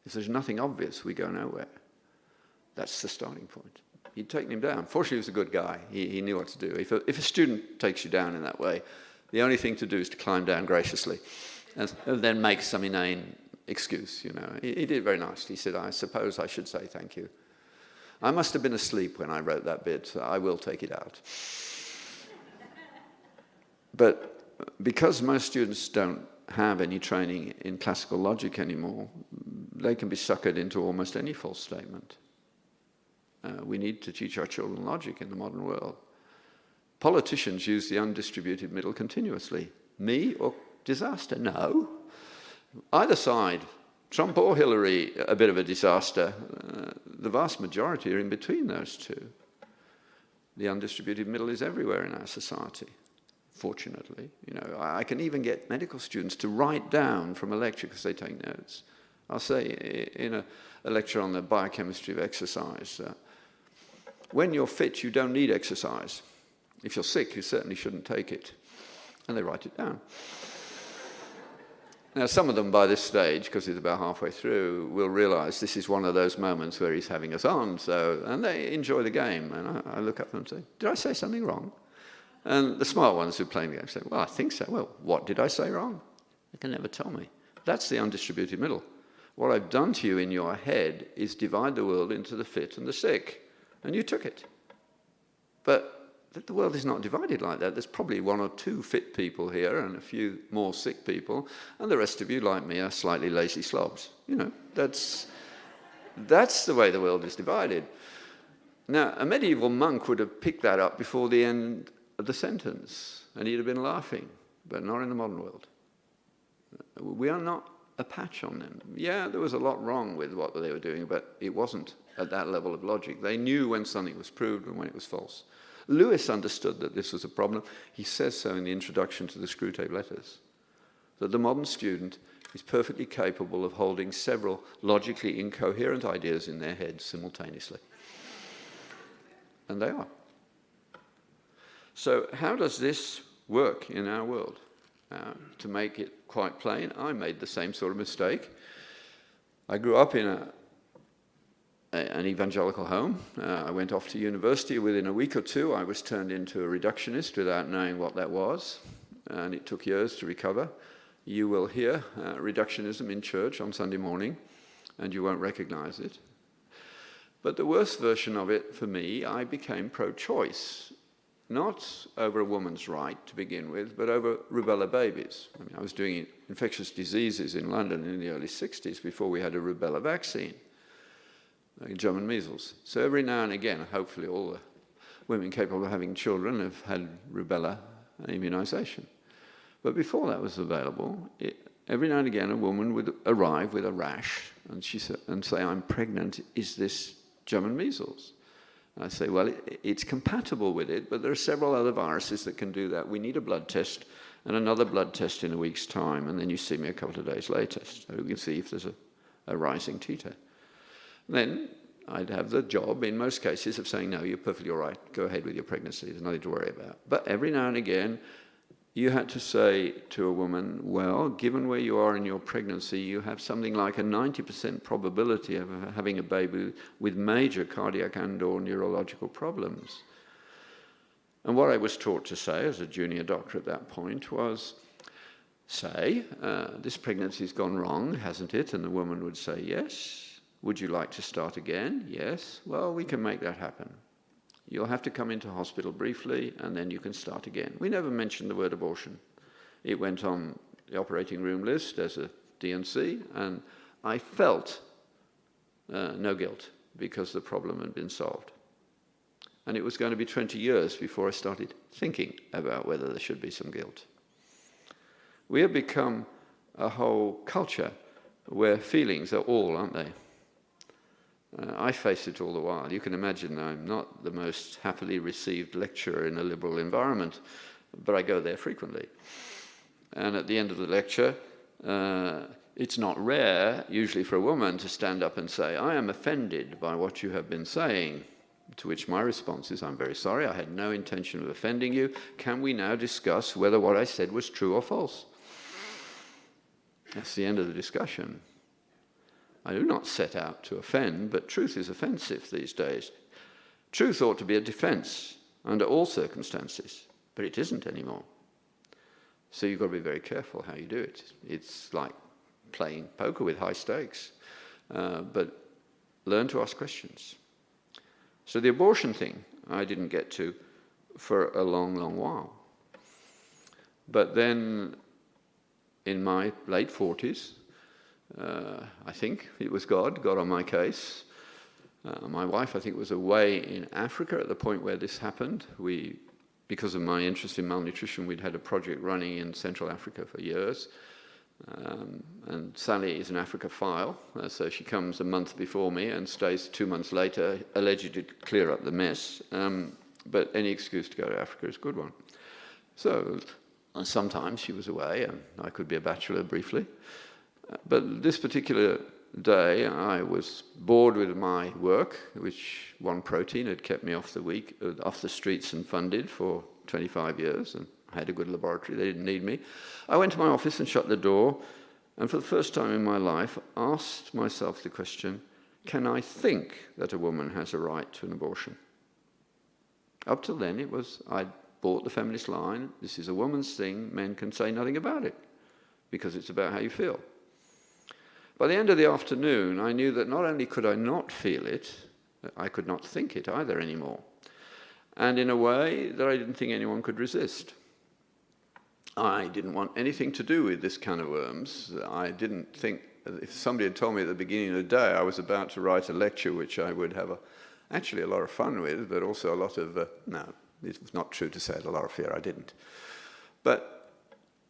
If there's nothing obvious, we go nowhere. That's the starting point. He'd taken him down. Fortunately, he was a good guy. He knew what to do. If a student takes you down in that way, the only thing to do is to climb down graciously and then make some inane excuse, you know. He did it very nicely. He said, I suppose I should say thank you. I must have been asleep when I wrote that bit. So I will take it out. But because most students don't have any training in classical logic anymore, they can be suckered into almost any false statement. We need to teach our children logic in the modern world. Politicians use the undistributed middle continuously. Me or disaster? No. Either side, Trump or Hillary, a bit of a disaster. The vast majority are in between those two. The undistributed middle is everywhere in our society, fortunately. You know, I can even get medical students to write down from a lecture because they take notes. I'll say in a lecture on the biochemistry of exercise, when you're fit, you don't need exercise. If you're sick, you certainly shouldn't take it. And they write it down. Now, some of them by this stage, because he's about halfway through, will realize this is one of those moments where he's having us on, and they enjoy the game. And I look up at them and say, did I say something wrong? And the smart ones who are playing the game say, well, I think so. Well, what did I say wrong? They can never tell me. That's the undistributed middle. What I've done to you in your head is divide the world into the fit and the sick. And you took it. But the world is not divided like that. There's probably one or two fit people here and a few more sick people, and the rest of you, like me, are slightly lazy slobs. You know, that's the way the world is divided. Now, a medieval monk would have picked that up before the end of the sentence, and he'd have been laughing, but not in the modern world. We are not a patch on them. Yeah, there was a lot wrong with what they were doing, but it wasn't at that level of logic. They knew when something was proved and when it was false. Lewis understood that this was a problem. He says so in the introduction to the Screwtape Letters, that the modern student is perfectly capable of holding several logically incoherent ideas in their heads simultaneously. And they are. So how does this work in our world? To make it quite plain, I made the same sort of mistake. I grew up in an evangelical home. I went off to university. Within a week or two, I was turned into a reductionist without knowing what that was, and it took years to recover. You will hear reductionism in church on Sunday morning, and you won't recognize it. But the worst version of it, for me, I became pro-choice. Not over a woman's right to begin with, but over rubella babies. I mean, I was doing infectious diseases in London in the early 60s before we had a rubella vaccine, like German measles. So every now and again, hopefully all the women capable of having children have had rubella immunization. But before that was available, every now and again a woman would arrive with a rash and say, I'm pregnant, is this German measles? I say, well, it's compatible with it, but there are several other viruses that can do that. We need a blood test and another blood test in a week's time, and then you see me a couple of days later, so we can see if there's a rising titer. Then I'd have the job, in most cases, of saying, no, you're perfectly all right. Go ahead with your pregnancy. There's nothing to worry about. But every now and again, you had to say to a woman, well, given where you are in your pregnancy, you have something like a 90% probability of having a baby with major cardiac and/or neurological problems. And what I was taught to say as a junior doctor at that point was, say, this pregnancy's gone wrong, hasn't it? And the woman would say, yes. Would you like to start again? Yes. Well, we can make that happen. You'll have to come into hospital briefly, and then you can start again. We never mentioned the word abortion. It went on the operating room list as a D&C, and I felt no guilt because the problem had been solved. And it was going to be 20 years before I started thinking about whether there should be some guilt. We have become a whole culture where feelings are all, aren't they? I face it all the while. You can imagine I'm not the most happily received lecturer in a liberal environment, but I go there frequently. And at the end of the lecture, it's not rare, usually for a woman, to stand up and say, I am offended by what you have been saying. To which my response is, I'm very sorry, I had no intention of offending you. Can we now discuss whether what I said was true or false? That's the end of the discussion. I do not set out to offend, but truth is offensive these days. Truth ought to be a defense under all circumstances, but it isn't anymore. So you've got to be very careful how you do it. It's like playing poker with high stakes, but learn to ask questions. So the abortion thing I didn't get to for a long, long while. But then in my late 40s, I think it was God got on my case. My wife, I think, was away in Africa at the point where this happened. Because of my interest in malnutrition, we'd had a project running in Central Africa for years. And Sally is an Africophile, so she comes a month before me and stays 2 months later, allegedly to clear up the mess. But any excuse to go to Africa is a good one. So sometimes she was away, and I could be a bachelor briefly. But this particular day, I was bored with my work, which One Protein had kept me off the streets and funded for 25 years, and I had a good laboratory. They didn't need me. I went to my office and shut the door, and for the first time in my life, asked myself the question, can I think that a woman has a right to an abortion? Up till then, it was, I'd bought the feminist line, this is a woman's thing, men can say nothing about it, because it's about how you feel. By the end of the afternoon, I knew that not only could I not feel it, I could not think it either anymore. And in a way that I didn't think anyone could resist. I didn't want anything to do with this can of worms. I didn't think, if somebody had told me at the beginning of the day I was about to write a lecture which I would have actually a lot of fun with, but also a lot of, no, it's not true to say it, a lot of fear, I didn't. But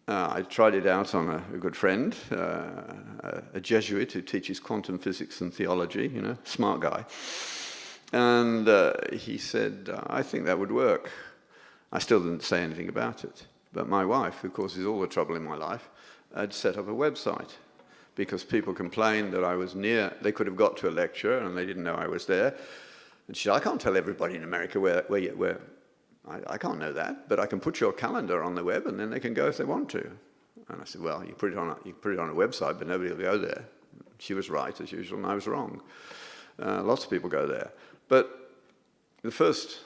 I tried it out on a good friend, a Jesuit who teaches quantum physics and theology, smart guy. And he said, I think that would work. I still didn't say anything about it. But my wife, who causes all the trouble in my life, had set up a website because people complained that I was near, they could have got to a lecture and they didn't know I was there. And she said, I can't tell everybody in America where I can't know that, but I can put your calendar on the web and then they can go if they want to. And I said, well, you put it on a website, but nobody will go there. She was right, as usual, and I was wrong. Lots of people go there. But the first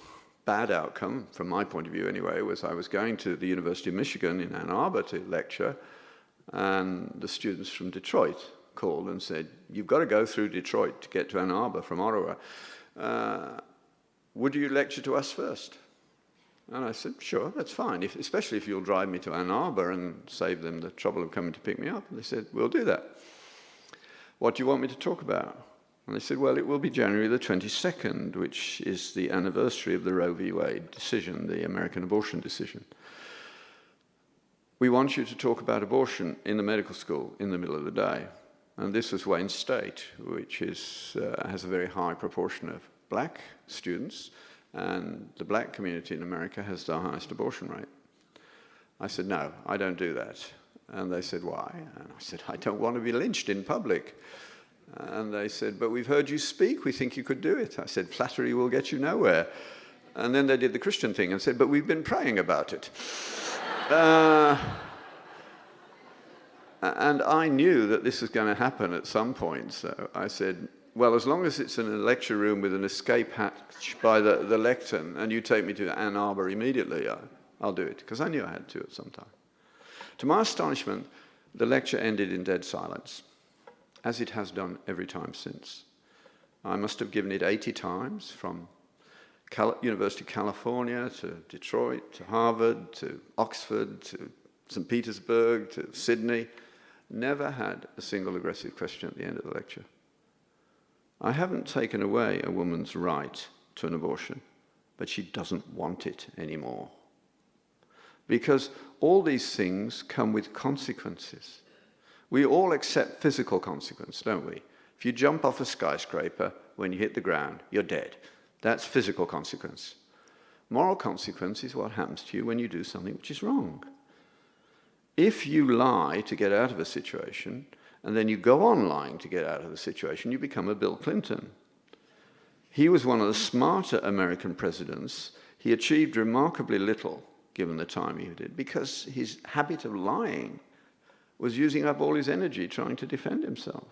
bad outcome, from my point of view anyway, was I was going to the University of Michigan in Ann Arbor to lecture, and the students from Detroit called and said, you've got to go through Detroit to get to Ann Arbor from Ottawa. Would you lecture to us first? And I said, sure, that's fine, especially if you'll drive me to Ann Arbor and save them the trouble of coming to pick me up. And they said, we'll do that. What do you want me to talk about? And they said, well, it will be January the 22nd, which is the anniversary of the Roe v. Wade decision, the American abortion decision. We want you to talk about abortion in the medical school in the middle of the day. And this was Wayne State, which has a very high proportion of black students, and the black community in America has the highest abortion rate. I said, no, I don't do that. And they said, why? And I said, I don't want to be lynched in public. And they said, but we've heard you speak, we think you could do it. I said, flattery will get you nowhere. And then they did the Christian thing and said, but we've been praying about it. And I knew that this was going to happen at some point, so I said, well, as long as it's in a lecture room with an escape hatch by the lectern, and you take me to Ann Arbor immediately, I'll do it, because I knew I had to at some time. To my astonishment, the lecture ended in dead silence, as it has done every time since. I must have given it 80 times, from University of California to Detroit to Harvard to Oxford to St. Petersburg to Sydney. Never had a single aggressive question at the end of the lecture. I haven't taken away a woman's right to an abortion, but she doesn't want it anymore. Because all these things come with consequences. We all accept physical consequence, don't we? If you jump off a skyscraper, when you hit the ground, you're dead. That's physical consequence. Moral consequence is what happens to you when you do something which is wrong. If you lie to get out of a situation, and then you go on lying to get out of the situation, you become a Bill Clinton. He was one of the smarter American presidents. He achieved remarkably little, given the time he did, because his habit of lying was using up all his energy trying to defend himself.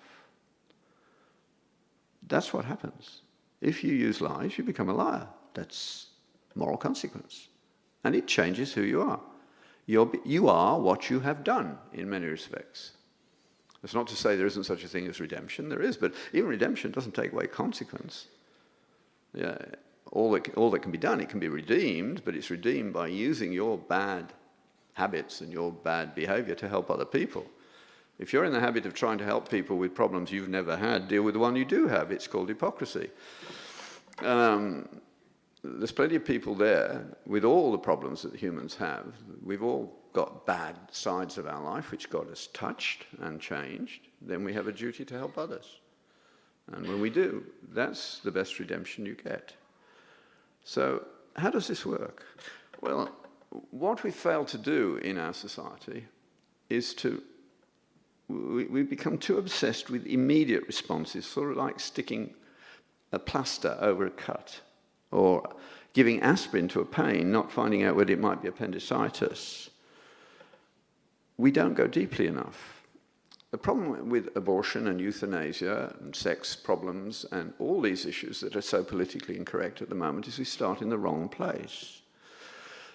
That's what happens. If you use lies, you become a liar. That's moral consequence. And it changes who you are. You are what you have done in many respects. That's not to say there isn't such a thing as redemption. There is, but even redemption doesn't take away consequence. Yeah, all that can be done, it can be redeemed, but it's redeemed by using your bad habits and your bad behavior to help other people. If you're in the habit of trying to help people with problems you've never had, deal with the one you do have. It's called hypocrisy. There's plenty of people there with all the problems that humans have. We've all got bad sides of our life which got us touched and changed. Then we have a duty to help others. And when we do, that's the best redemption you get. So how does this work? Well, what we fail to do in our society is we become too obsessed with immediate responses, sort of like sticking a plaster over a cut or giving aspirin to a pain, not finding out whether it might be appendicitis. We don't go deeply enough. The problem with abortion and euthanasia and sex problems and all these issues that are so politically incorrect at the moment is we start in the wrong place.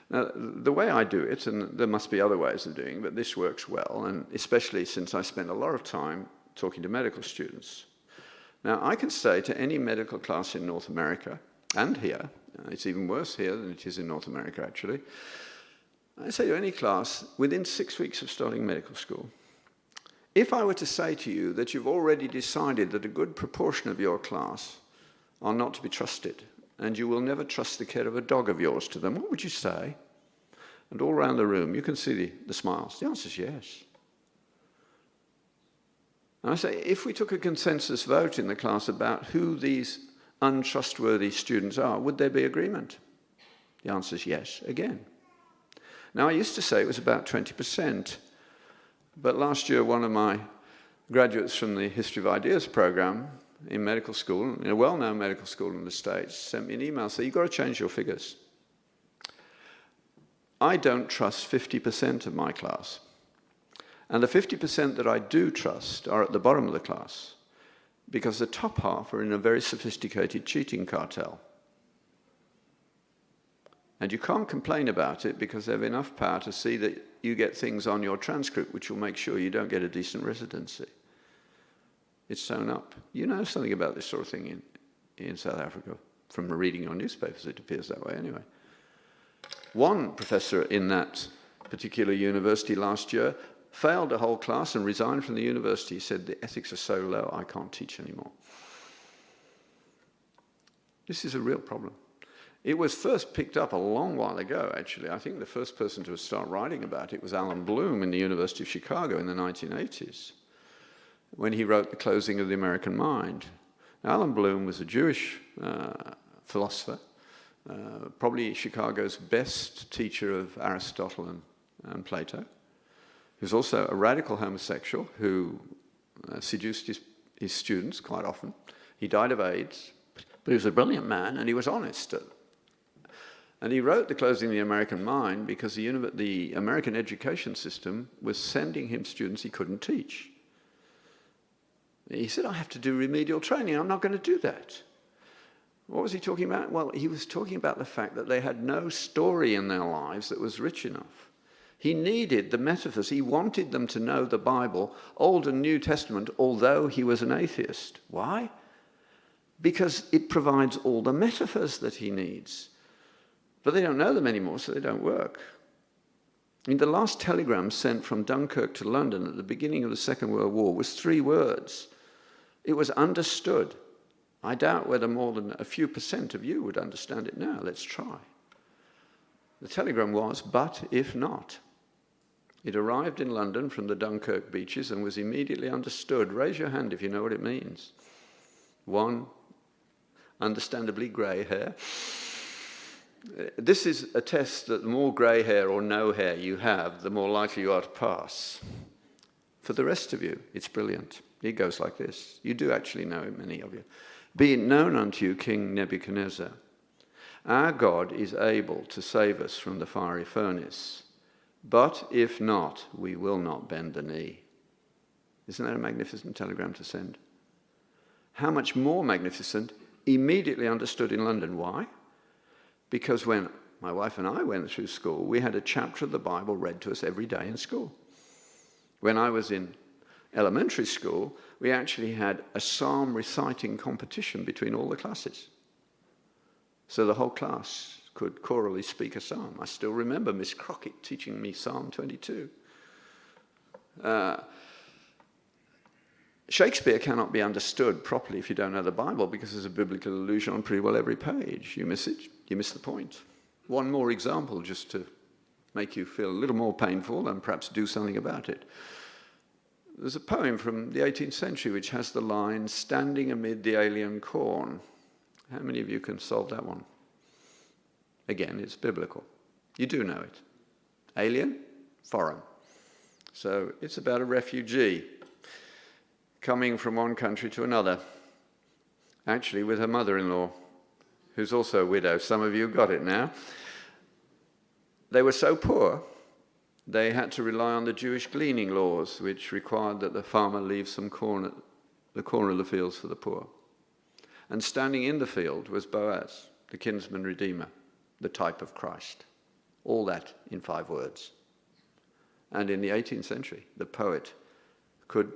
Now, the way I do it, and there must be other ways of doing it, but this works well, and especially since I spend a lot of time talking to medical students. Now, I can say to any medical class in North America, and here, it's even worse here than it is in North America, actually. I say to any class, within 6 weeks of starting medical school, if I were to say to you that you've already decided that a good proportion of your class are not to be trusted, and you will never trust the care of a dog of yours to them, what would you say? And all around the room, you can see the smiles. The answer is yes. And I say, if we took a consensus vote in the class about who these untrustworthy students are, would there be agreement? The answer is yes, again. Now, I used to say it was about 20%, but last year one of my graduates from the History of Ideas program in medical school, in a well-known medical school in the States, sent me an email saying, you've got to change your figures. I don't trust 50% of my class. And the 50% that I do trust are at the bottom of the class, because the top half are in a very sophisticated cheating cartel. And you can't complain about it because they have enough power to see that you get things on your transcript which will make sure you don't get a decent residency. It's sewn up. You know something about this sort of thing in South Africa. From reading your newspapers, it appears that way anyway. One professor in that particular university last year failed a whole class and resigned from the university. He said, the ethics are so low, I can't teach anymore. This is a real problem. It was first picked up a long while ago, actually. I think the first person to start writing about it was Alan Bloom in the University of Chicago in the 1980s, when he wrote The Closing of the American Mind. Now, Alan Bloom was a Jewish philosopher, probably Chicago's best teacher of Aristotle and Plato. He was also a radical homosexual who seduced his students quite often. He died of AIDS, but he was a brilliant man and he was honest. And he wrote The Closing of the American Mind because the American education system was sending him students he couldn't teach. He said, I have to do remedial training. I'm not going to do that. What was he talking about? Well, he was talking about the fact that they had no story in their lives that was rich enough. He needed the metaphors. He wanted them to know the Bible, Old and New Testament, although he was an atheist. Why? Because it provides all the metaphors that he needs. But they don't know them anymore, so they don't work. I mean, the last telegram sent from Dunkirk to London at the beginning of the Second World War was 3 words. It was understood. I doubt whether more than a few % of you would understand it now. Let's try. The telegram was, but if not. It arrived in London from the Dunkirk beaches and was immediately understood. Raise your hand if you know what it means. 1, understandably grey hair. This is a test that the more grey hair or no hair you have, the more likely you are to pass. For the rest of you, it's brilliant. It goes like this. You do actually know it, many of you. Be it known unto you, King Nebuchadnezzar, our God is able to save us from the fiery furnace. But if not, we will not bend the knee. Isn't that a magnificent telegram to send? How much more magnificent, immediately understood in London. Why? Because when my wife and I went through school, we had a chapter of the Bible read to us every day in school. When I was in elementary school, we actually had a psalm reciting competition between all the classes. So the whole class could chorally speak a psalm. I still remember Miss Crockett teaching me Psalm 22. Shakespeare cannot be understood properly if you don't know the Bible, because there's a biblical allusion on pretty well every page. You miss it, you miss the point. One more example, just to make you feel a little more painful and perhaps do something about it. There's a poem from the 18th century which has the line, standing amid the alien corn. How many of you can solve that one? Again, it's biblical. You do know it. Alien, foreign. So it's about a refugee coming from one country to another, actually with her mother-in-law, who's also a widow. Some of you got it now. They were so poor, they had to rely on the Jewish gleaning laws, which required that the farmer leave some corn at the corner of the fields for the poor. And standing in the field was Boaz, the kinsman redeemer, the type of Christ. All that in 5 words. And in the 18th century, the poet could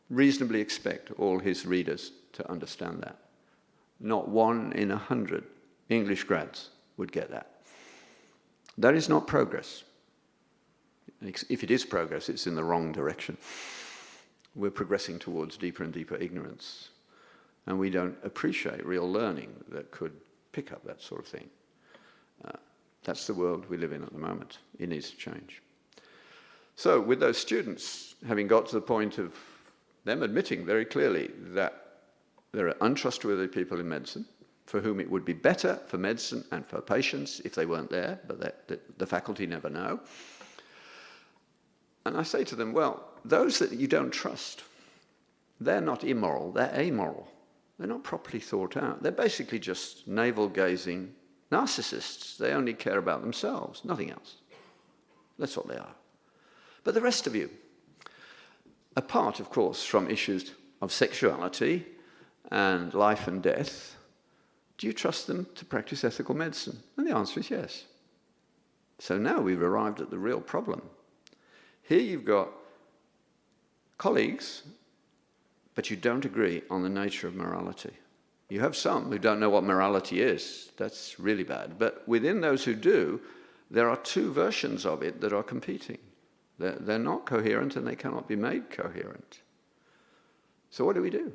reasonably expect all his readers to understand that. Not 1 in 100 English grads would get that. That is not progress. If it is progress, it's in the wrong direction. We're progressing towards deeper and deeper ignorance. And we don't appreciate real learning that could pick up that sort of thing. That's the world we live in at the moment. It needs to change. So with those students having got to the point of them admitting very clearly that there are untrustworthy people in medicine for whom it would be better for medicine and for patients if they weren't there, but the faculty never know. And I say to them, well, those that you don't trust, they're not immoral, they're amoral. They're not properly thought out. They're basically just navel-gazing narcissists. They only care about themselves, nothing else. That's what they are. But the rest of you, apart, of course, from issues of sexuality and life and death, do you trust them to practice ethical medicine? And the answer is yes. So now we've arrived at the real problem. Here you've got colleagues, but you don't agree on the nature of morality. You have some who don't know what morality is. That's really bad. But within those who do, there are 2 versions of it that are competing. They're not coherent and they cannot be made coherent. So what do we do?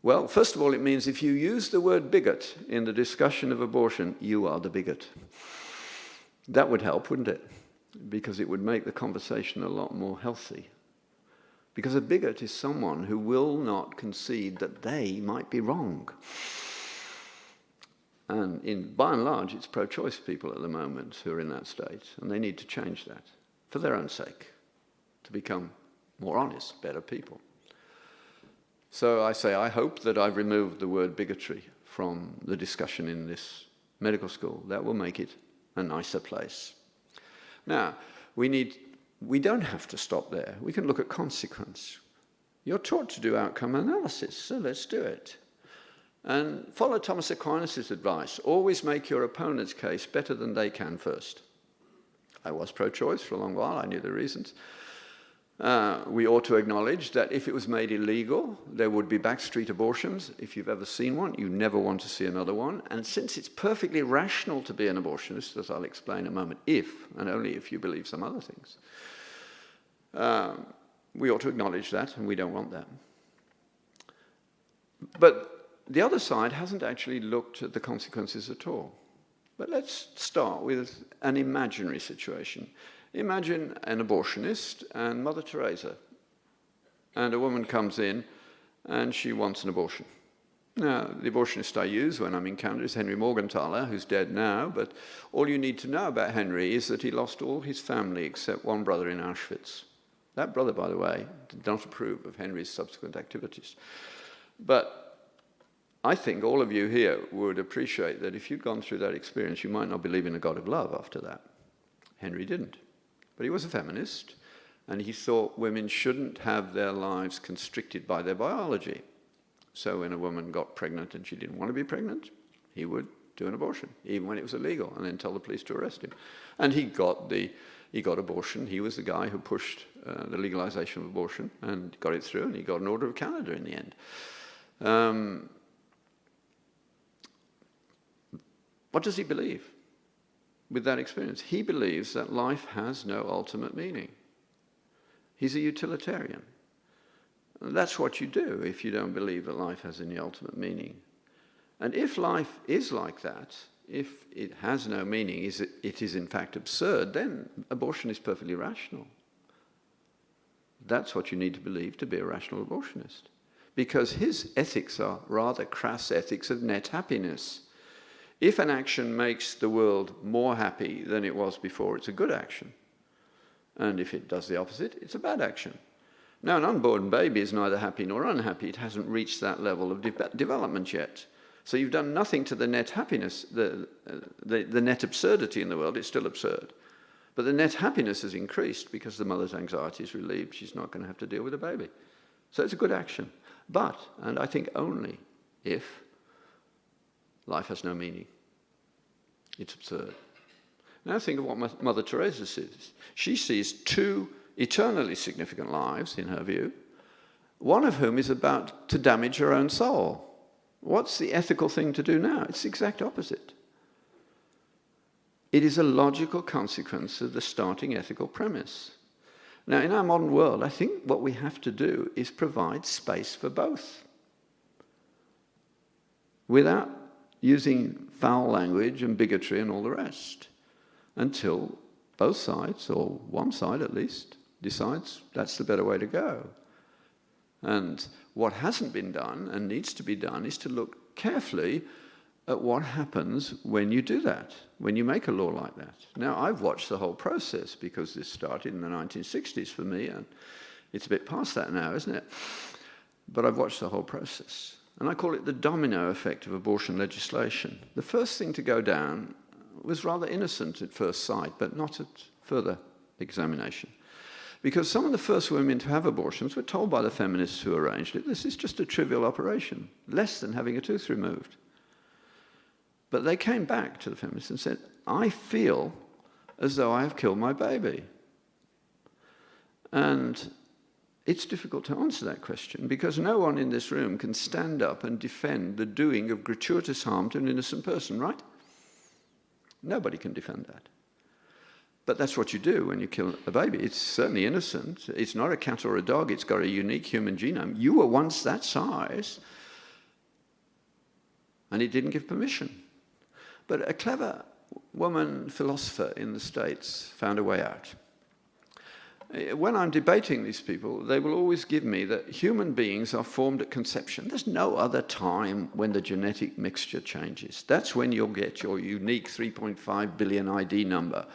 Well, first of all, it means if you use the word bigot in the discussion of abortion, you are the bigot. That would help, wouldn't it? Because it would make the conversation a lot more healthy. Because a bigot is someone who will not concede that they might be wrong. And by and large, it's pro-choice people at the moment who are in that state, and they need to change that for their own sake, to become more honest, better people. So I say, I hope that I've removed the word bigotry from the discussion in this medical school. That will make it a nicer place. Now, we don't have to stop there. We can look at consequence. You're taught to do outcome analysis, so let's do it. And follow Thomas Aquinas' advice. Always make your opponent's case better than they can first. I was pro-choice for a long while. I knew the reasons. We ought to acknowledge that if it was made illegal, there would be backstreet abortions. If you've ever seen one, you never want to see another one. And since it's perfectly rational to be an abortionist, as I'll explain in a moment, if, and only if you believe some other things, we ought to acknowledge that, and we don't want that. But the other side hasn't actually looked at the consequences at all. But let's start with an imaginary situation. Imagine an abortionist and Mother Teresa. And a woman comes in and she wants an abortion. Now, the abortionist I use when I'm in Canada is Henry Morgenthaler, who's dead now, but all you need to know about Henry is that he lost all his family except one brother in Auschwitz. That brother, by the way, did not approve of Henry's subsequent activities. But I think all of you here would appreciate that if you'd gone through that experience, you might not believe in a God of love after that. Henry didn't. But he was a feminist, and he thought women shouldn't have their lives constricted by their biology. So when a woman got pregnant and she didn't want to be pregnant, he would do an abortion, even when it was illegal, and then tell the police to arrest him. And he got abortion. He was the guy who pushed the legalization of abortion and got it through, and he got an Order of Canada in the end. What does he believe with that experience? He believes that life has no ultimate meaning. He's a utilitarian. That's what you do if you don't believe that life has any ultimate meaning. And if life is like that, if it has no meaning, it is in fact absurd, then abortion is perfectly rational. That's what you need to believe to be a rational abortionist. Because his ethics are rather crass ethics of net happiness. If an action makes the world more happy than it was before, it's a good action. And if it does the opposite, it's a bad action. Now, an unborn baby is neither happy nor unhappy. It hasn't reached that level of development yet. So you've done nothing to the net happiness, the net absurdity in the world. It's still absurd. But the net happiness has increased because the mother's anxiety is relieved. She's not going to have to deal with a baby. So it's a good action. But, and I think only if, life has no meaning. It's absurd. Now think of what Mother Teresa says. She sees two eternally significant lives, in her view, one of whom is about to damage her own soul. What's the ethical thing to do now? It's the exact opposite. It is a logical consequence of the starting ethical premise. Now, in our modern world, I think what we have to do is provide space for both, without using foul language and bigotry and all the rest, until both sides, or one side at least, decides that's the better way to go. And what hasn't been done and needs to be done is to look carefully at what happens when you do that, when you make a law like that. Now, I've watched the whole process because this started in the 1960s for me, and it's a bit past that now, isn't it? But I've watched the whole process. And I call it the domino effect of abortion legislation. The first thing to go down was rather innocent at first sight, but not at further examination. Because some of the first women to have abortions were told by the feminists who arranged it, this is just a trivial operation, less than having a tooth removed. But they came back to the feminists and said, I feel as though I have killed my baby. And it's difficult to answer that question because no one in this room can stand up and defend the doing of gratuitous harm to an innocent person, right? Nobody can defend that. But that's what you do when you kill a baby. It's certainly innocent. It's not a cat or a dog. It's got a unique human genome. You were once that size, and it didn't give permission. But a clever woman philosopher in the States found a way out. When I'm debating these people, they will always give me that human beings are formed at conception. There's no other time when the genetic mixture changes. That's when you'll get your unique 3.5 billion ID number.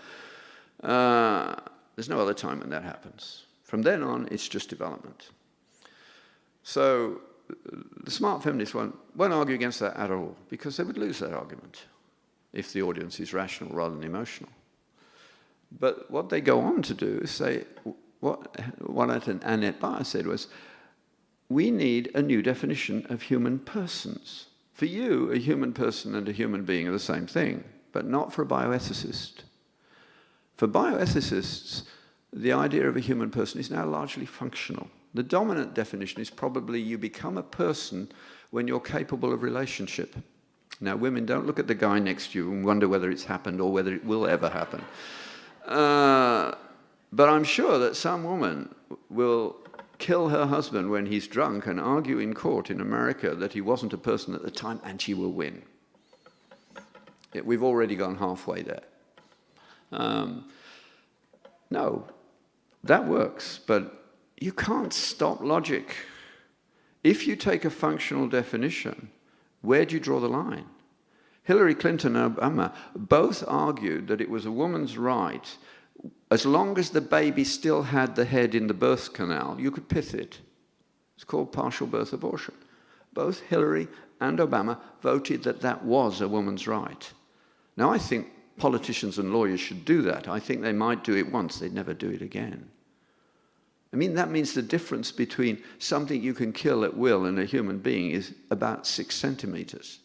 There's no other time when that happens. From then on, it's just development. So the smart feminists won't argue against that at all, because they would lose that argument. if the audience is rational rather than emotional. But what they go on to do is say, what Annette Bayer said was, we need a new definition of human persons. For you, a human person and a human being are the same thing, but not for a bioethicist. For bioethicists, the idea of a human person is now largely functional. The dominant definition is probably you become a person when you're capable of relationship. Now, women, don't look at the guy next to you and wonder whether it's happened or whether it will ever happen. But I'm sure that some woman will kill her husband when he's drunk and argue in court in America that he wasn't a person at the time, and she will win. We've already gone halfway there. No, that works, but you can't stop logic. If you take a functional definition, where do you draw the line? Hillary Clinton and Obama both argued that it was a woman's right, as long as the baby still had the head in the birth canal, you could pith it. It's called partial birth abortion. Both Hillary and Obama voted that that was a woman's right. Now, I think politicians and lawyers should do that. I think they might do it once, they'd never do it again. I mean, that means the difference between something you can kill at will and a human being is about 6 centimeters.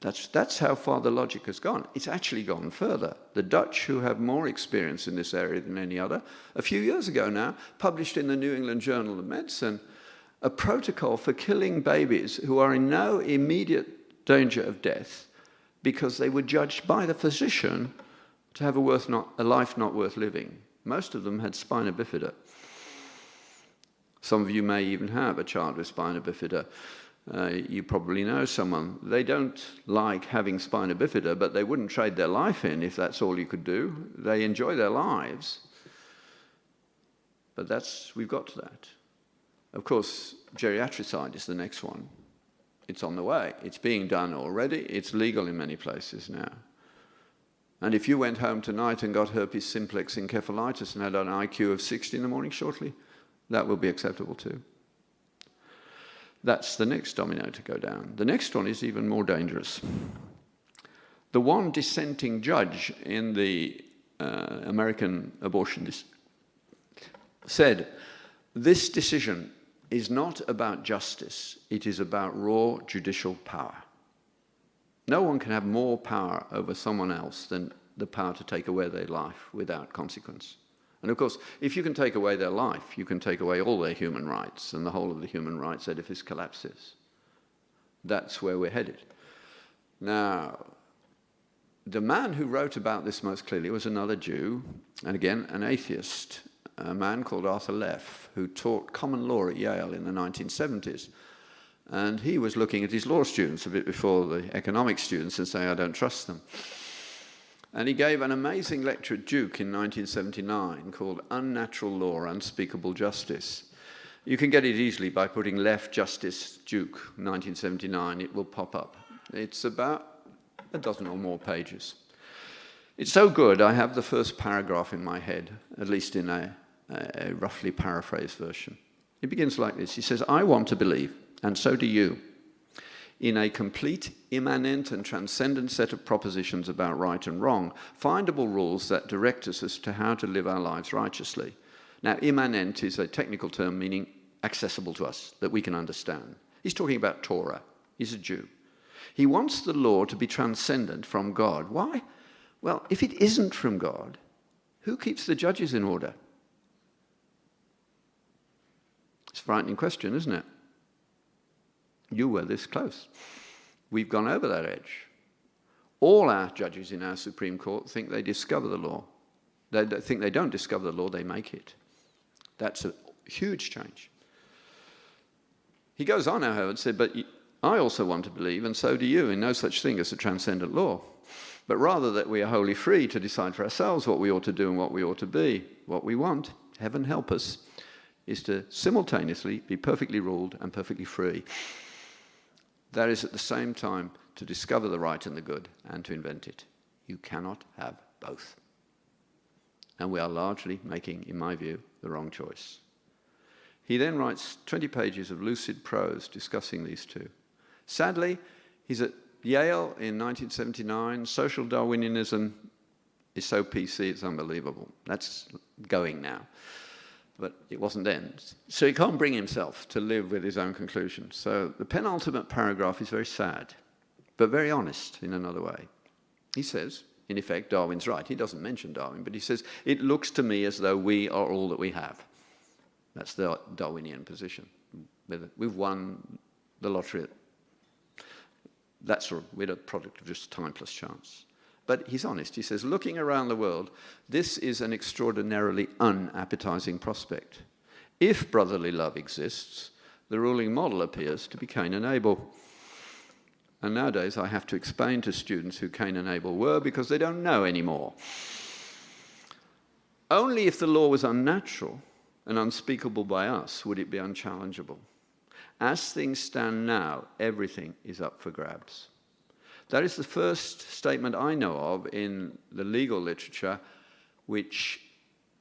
That's how far the logic has gone. It's actually gone further. The Dutch, who have more experience in this area than any other, a few years ago now, published in the New England Journal of Medicine a protocol for killing babies who are in no immediate danger of death because they were judged by the physician to have a life not worth living. Most of them had spina bifida. Some of you may even have a child with spina bifida. You probably know someone. They don't like having spina bifida, but they wouldn't trade their life in if that's all you could do. They enjoy their lives. But we've got to that. Of course, geriatricide is the next one. It's on the way. It's being done already. It's legal in many places now. And if you went home tonight and got herpes simplex encephalitis and had an IQ of 60 in the morning shortly, that will be acceptable too. That's the next domino to go down. The next one is even more dangerous. The one dissenting judge in the American abortion said, this decision is not about justice, it is about raw judicial power. No one can have more power over someone else than the power to take away their life without consequence. And of course, if you can take away their life, you can take away all their human rights, and the whole of the human rights edifice collapses. That's where we're headed. Now, the man who wrote about this most clearly was another Jew, and again, an atheist, a man called Arthur Leff, who taught common law at Yale in the 1970s. And he was looking at his law students a bit before the economics students and saying, I don't trust them. And he gave an amazing lecture at Duke in 1979 called Unnatural Law, Unspeakable Justice. You can get it easily by putting Left Justice Duke 1979. It will pop up. It's about a dozen or more pages. It's so good, I have the first paragraph in my head, at least in a roughly paraphrased version. It begins like this. He says, I want to believe, and so do you, in a complete, immanent, and transcendent set of propositions about right and wrong, findable rules that direct us as to how to live our lives righteously. Now, immanent is a technical term meaning accessible to us, that we can understand. He's talking about Torah. He's a Jew. He wants the law to be transcendent from God. Why? Well, if it isn't from God, who keeps the judges in order? It's a frightening question, isn't it? You were this close. We've gone over that edge. All our judges in our Supreme Court think they discover the law. They think they don't discover the law, they make it. That's a huge change. He goes on, however, and said, but I also want to believe, and so do you, in no such thing as a transcendent law, but rather that we are wholly free to decide for ourselves what we ought to do and what we ought to be. What we want, heaven help us, is to simultaneously be perfectly ruled and perfectly free. That is at the same time to discover the right and the good and to invent it. You cannot have both. And we are largely making, in my view, the wrong choice. He then writes 20 pages of lucid prose discussing these two. Sadly, he's at Yale in 1979, social Darwinianism is so PC, it's unbelievable. That's going now. But it wasn't then. So he can't bring himself to live with his own conclusions. So the penultimate paragraph is very sad, but very honest in another way. He says, in effect, Darwin's right. He doesn't mention Darwin, but he says, it looks to me as though we are all that we have. That's the Darwinian position. We've won the lottery. We're the product of just time plus chance. But he's honest. He says, looking around the world, this is an extraordinarily unappetizing prospect. If brotherly love exists, the ruling model appears to be Cain and Abel. And nowadays I have to explain to students who Cain and Abel were because they don't know anymore. Only if the law was unnatural and unspeakable by us would it be unchallengeable. As things stand now, everything is up for grabs. That is the first statement I know of in the legal literature which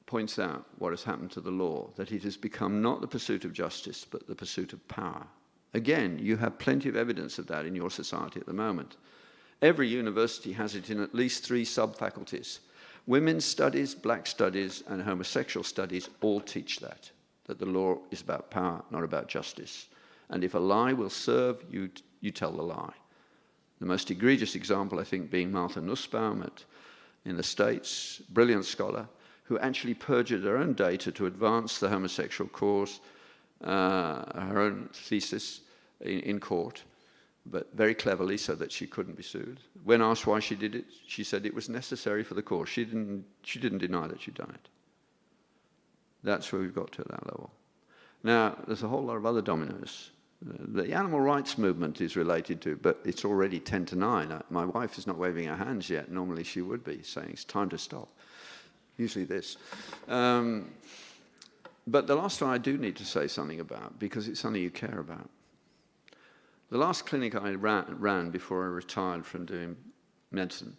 points out what has happened to the law, that it has become not the pursuit of justice, but the pursuit of power. Again, you have plenty of evidence of that in your society at the moment. Every university has it in at least 3 sub-faculties. Women's studies, black studies, and homosexual studies all teach that the law is about power, not about justice. And if a lie will serve, you tell the lie. The most egregious example, I think, being Martha Nussbaum in the States, brilliant scholar, who actually perjured her own data to advance the homosexual cause, her own thesis in court, but very cleverly so that she couldn't be sued. When asked why she did it, she said it was necessary for the cause. She didn't deny that she'd done it. That's where we've got to at that level. Now, there's a whole lot of other dominoes. The animal rights movement is related to, but it's already 10 to 9. My wife is not waving her hands yet. Normally she would be, saying it's time to stop. Usually this. But the last one I do need to say something about, because it's something you care about. The last clinic I ran before I retired from doing medicine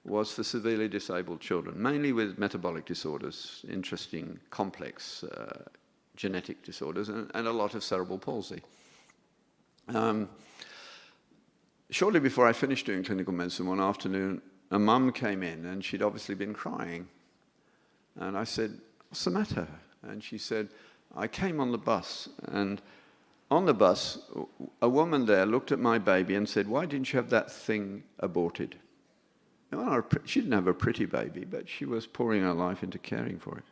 was for severely disabled children, mainly with metabolic disorders, interesting, complex genetic disorders, and a lot of cerebral palsy. Shortly before I finished doing clinical medicine one afternoon, a mum came in and she'd obviously been crying. And I said, "What's the matter?" And she said, "I came on the bus, and on the bus, a woman there looked at my baby and said, 'Why didn't you have that thing aborted?'" Well, she didn't have a pretty baby, but she was pouring her life into caring for it.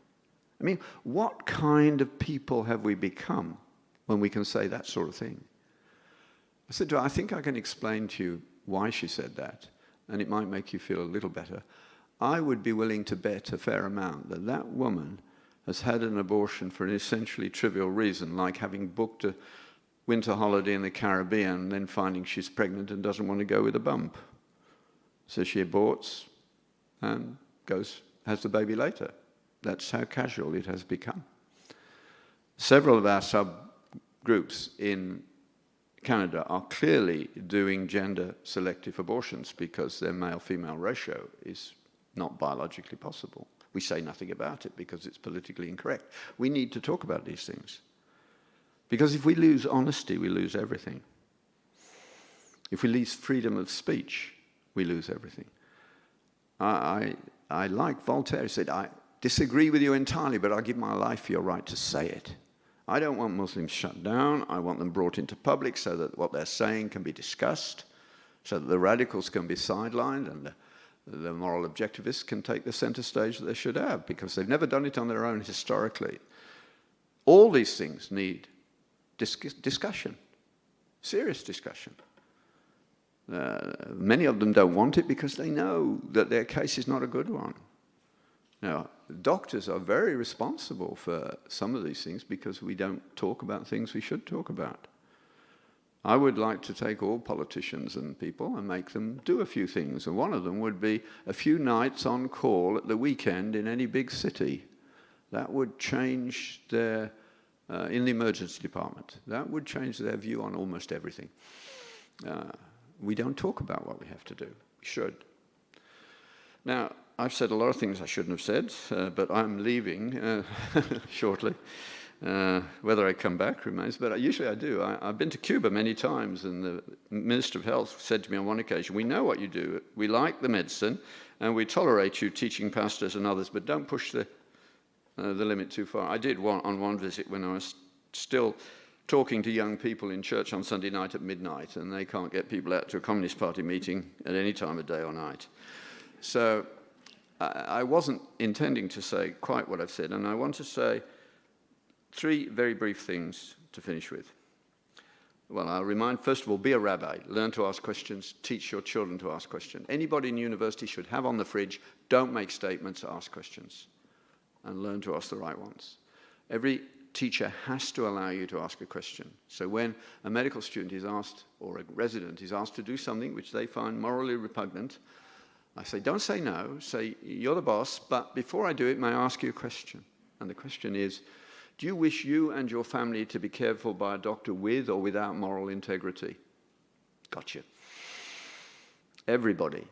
I mean, what kind of people have we become when we can say that sort of thing? I said to her, "I think I can explain to you why she said that, and it might make you feel a little better. I would be willing to bet a fair amount that that woman has had an abortion for an essentially trivial reason, like having booked a winter holiday in the Caribbean and then finding she's pregnant and doesn't want to go with a bump. So she aborts and has the baby later. That's how casual it has become." Several of our subgroups in Canada are clearly doing gender-selective abortions because their male-female ratio is not biologically possible. We say nothing about it because it's politically incorrect. We need to talk about these things. Because if we lose honesty, we lose everything. If we lose freedom of speech, we lose everything. I like Voltaire. He said, "I disagree with you entirely, but I'll give my life for your right to say it." I don't want Muslims shut down. I want them brought into public so that what they're saying can be discussed, so that the radicals can be sidelined and the moral objectivists can take the center stage that they should have, because they've never done it on their own historically. All these things need discussion, serious discussion. Many of them don't want it because they know that their case is not a good one. Now, doctors are very responsible for some of these things because we don't talk about things we should talk about. I would like to take all politicians and people and make them do a few things. And one of them would be a few nights on call at the weekend in any big city. That would change their, in the emergency department, that would change their view on almost everything. We don't talk about what we have to do. We should. Now, I've said a lot of things I shouldn't have said, but I'm leaving shortly. Whether I come back remains, but usually I do. I've been to Cuba many times, and the Minister of Health said to me on one occasion, "We know what you do. We like the medicine, and we tolerate you teaching pastors and others, but don't push the limit too far." I did on one visit when I was still talking to young people in church on Sunday night at midnight, and they can't get people out to a Communist Party meeting at any time of day or night. So I wasn't intending to say quite what I've said, and I want to say 3 very brief things to finish with. Well, I'll remind, first of all, be a rabbi. Learn to ask questions. Teach your children to ask questions. Anybody in university should have on the fridge, don't make statements, ask questions. And learn to ask the right ones. Every teacher has to allow you to ask a question. So when a medical student is asked, or a resident is asked to do something which they find morally repugnant, I say, don't say no. Say, you're the boss, but before I do it, may I ask you a question? And the question is, do you wish you and your family to be cared for by a doctor with or without moral integrity? Gotcha. Everybody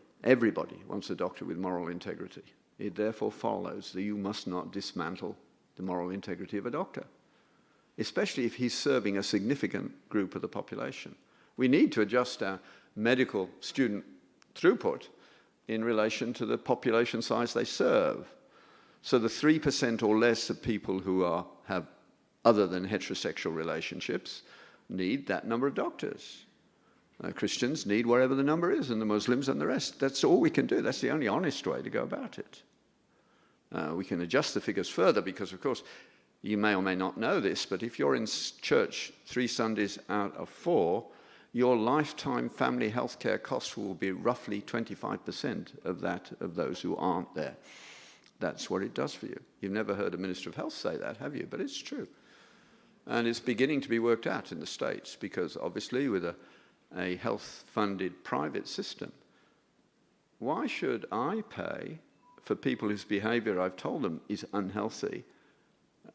wants a doctor with moral integrity. It therefore follows that you must not dismantle the moral integrity of a doctor, especially if he's serving a significant group of the population. We need to adjust our medical student throughput in relation to the population size they serve. So the 3% or less of people who have other than heterosexual relationships need that number of doctors. Christians need whatever the number is, and the Muslims and the rest. That's all we can do. That's the only honest way to go about it. We can adjust the figures further because, of course, you may or may not know this, but if you're in church 3 Sundays out of 4, your lifetime family health care costs will be roughly 25% of those who aren't there. That's what it does for you. You've never heard a Minister of Health say that, have you? But it's true. And it's beginning to be worked out in the States because, obviously, with a health-funded private system, why should I pay for people whose behavior I've told them is unhealthy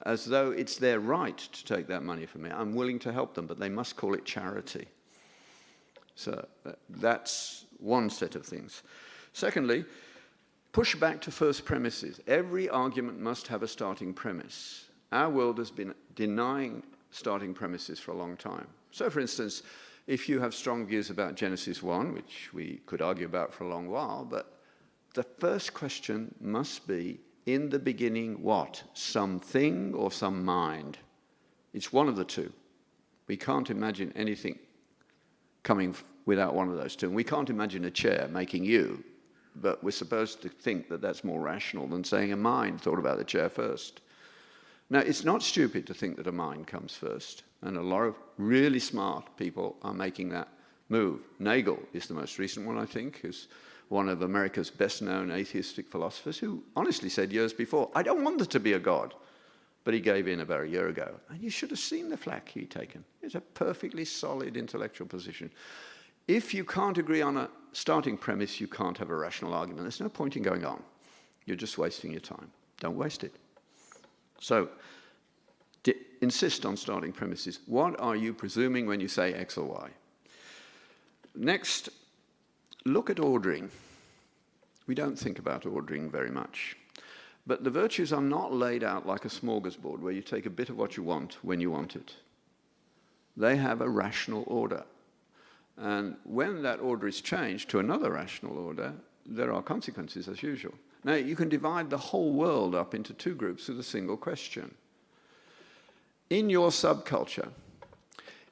as though it's their right to take that money from me? I'm willing to help them, but they must call it charity. So that's one set of things. Secondly, push back to first premises. Every argument must have a starting premise. Our world has been denying starting premises for a long time. So, for instance, if you have strong views about Genesis 1, which we could argue about for a long while, but the first question must be, in the beginning, what? Something or some mind? It's one of the two. We can't imagine anything coming without one of those two. And we can't imagine a chair making you, but we're supposed to think that that's more rational than saying a mind thought about the chair first. Now, it's not stupid to think that a mind comes first, and a lot of really smart people are making that move. Nagel is the most recent one, I think, who's one of America's best-known atheistic philosophers, who honestly said years before, I don't want there to be a God. But he gave in about a year ago. And you should have seen the flack he'd taken. It's a perfectly solid intellectual position. If you can't agree on a starting premise, you can't have a rational argument. There's no point in going on. You're just wasting your time. Don't waste it. So, insist on starting premises. What are you presuming when you say X or Y? Next, look at ordering. We don't think about ordering very much. But the virtues are not laid out like a smorgasbord where you take a bit of what you want when you want it. They have a rational order. And when that order is changed to another rational order, there are consequences as usual. Now, you can divide the whole world up into 2 groups with a single question. In your subculture,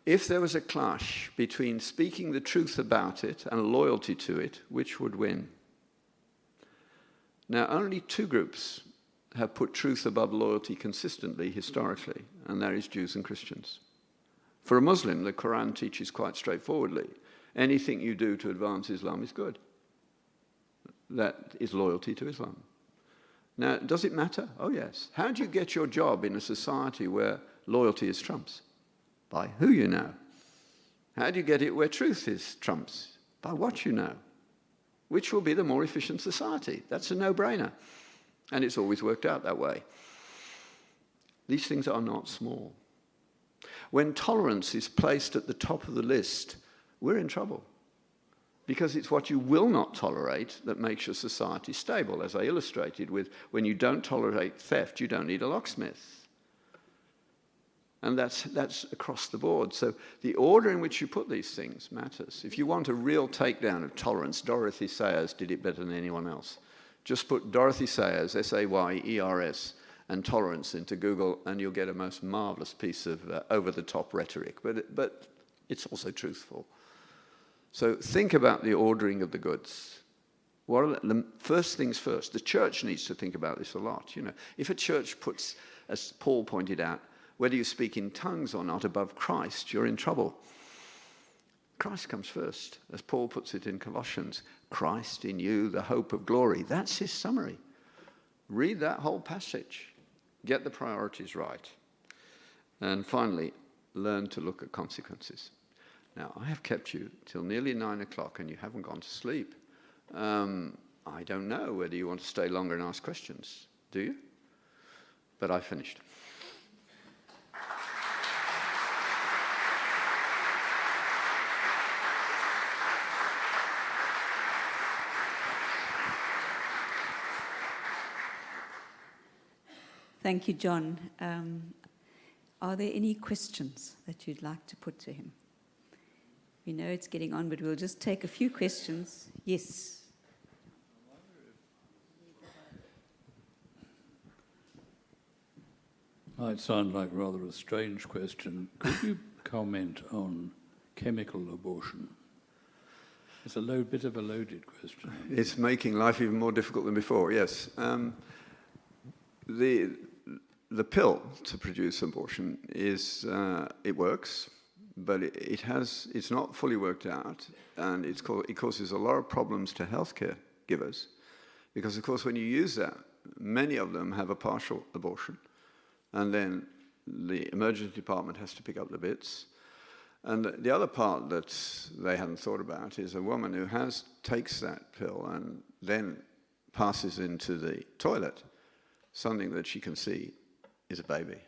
if there was a clash between speaking the truth about it and loyalty to it, which would win? Now, only 2 groups have put truth above loyalty consistently, historically, and that is Jews and Christians. For a Muslim, the Quran teaches quite straightforwardly, anything you do to advance Islam is good. That is loyalty to Islam. Now, does it matter? Oh, yes. How do you get your job in a society where loyalty is trumps? By who you know. How do you get it where truth is trumps? By what you know. Which will be the more efficient society? That's a no-brainer. And it's always worked out that way. These things are not small. When tolerance is placed at the top of the list, we're in trouble. Because it's what you will not tolerate that makes your society stable, as I illustrated with when you don't tolerate theft, you don't need a locksmith. And that's across the board. So the order in which you put these things matters. If you want a real takedown of tolerance, Dorothy Sayers did it better than anyone else. Just put Dorothy Sayers, S-A-Y-E-R-S, and tolerance into Google, and you'll get a most marvelous piece of over-the-top rhetoric. But it's also truthful. So think about the ordering of the goods. What are the first things first? The church needs to think about this a lot. If a church puts, as Paul pointed out, whether you speak in tongues or not above Christ, you're in trouble. Christ comes first, as Paul puts it in Colossians. Christ in you, the hope of glory. That's his summary. Read that whole passage. Get the priorities right. And finally, learn to look at consequences. Now, I have kept you till nearly 9 o'clock and you haven't gone to sleep. I don't know whether you want to stay longer and ask questions. Do you? But I finished. Thank you, John. Are there any questions that you'd like to put to him? We know it's getting on, but we'll just take a few questions. Yes. Might sound like rather a strange question. Could you comment on chemical abortion? It's a bit of a loaded question. It's making life even more difficult than before, yes. The pill to produce abortion is, it works, but it's not fully worked out, and it causes a lot of problems to healthcare givers, because of course when you use that, many of them have a partial abortion, and then the emergency department has to pick up the bits. And the other part that they hadn't thought about is a woman who takes that pill and then passes into the toilet something that she can see is a baby.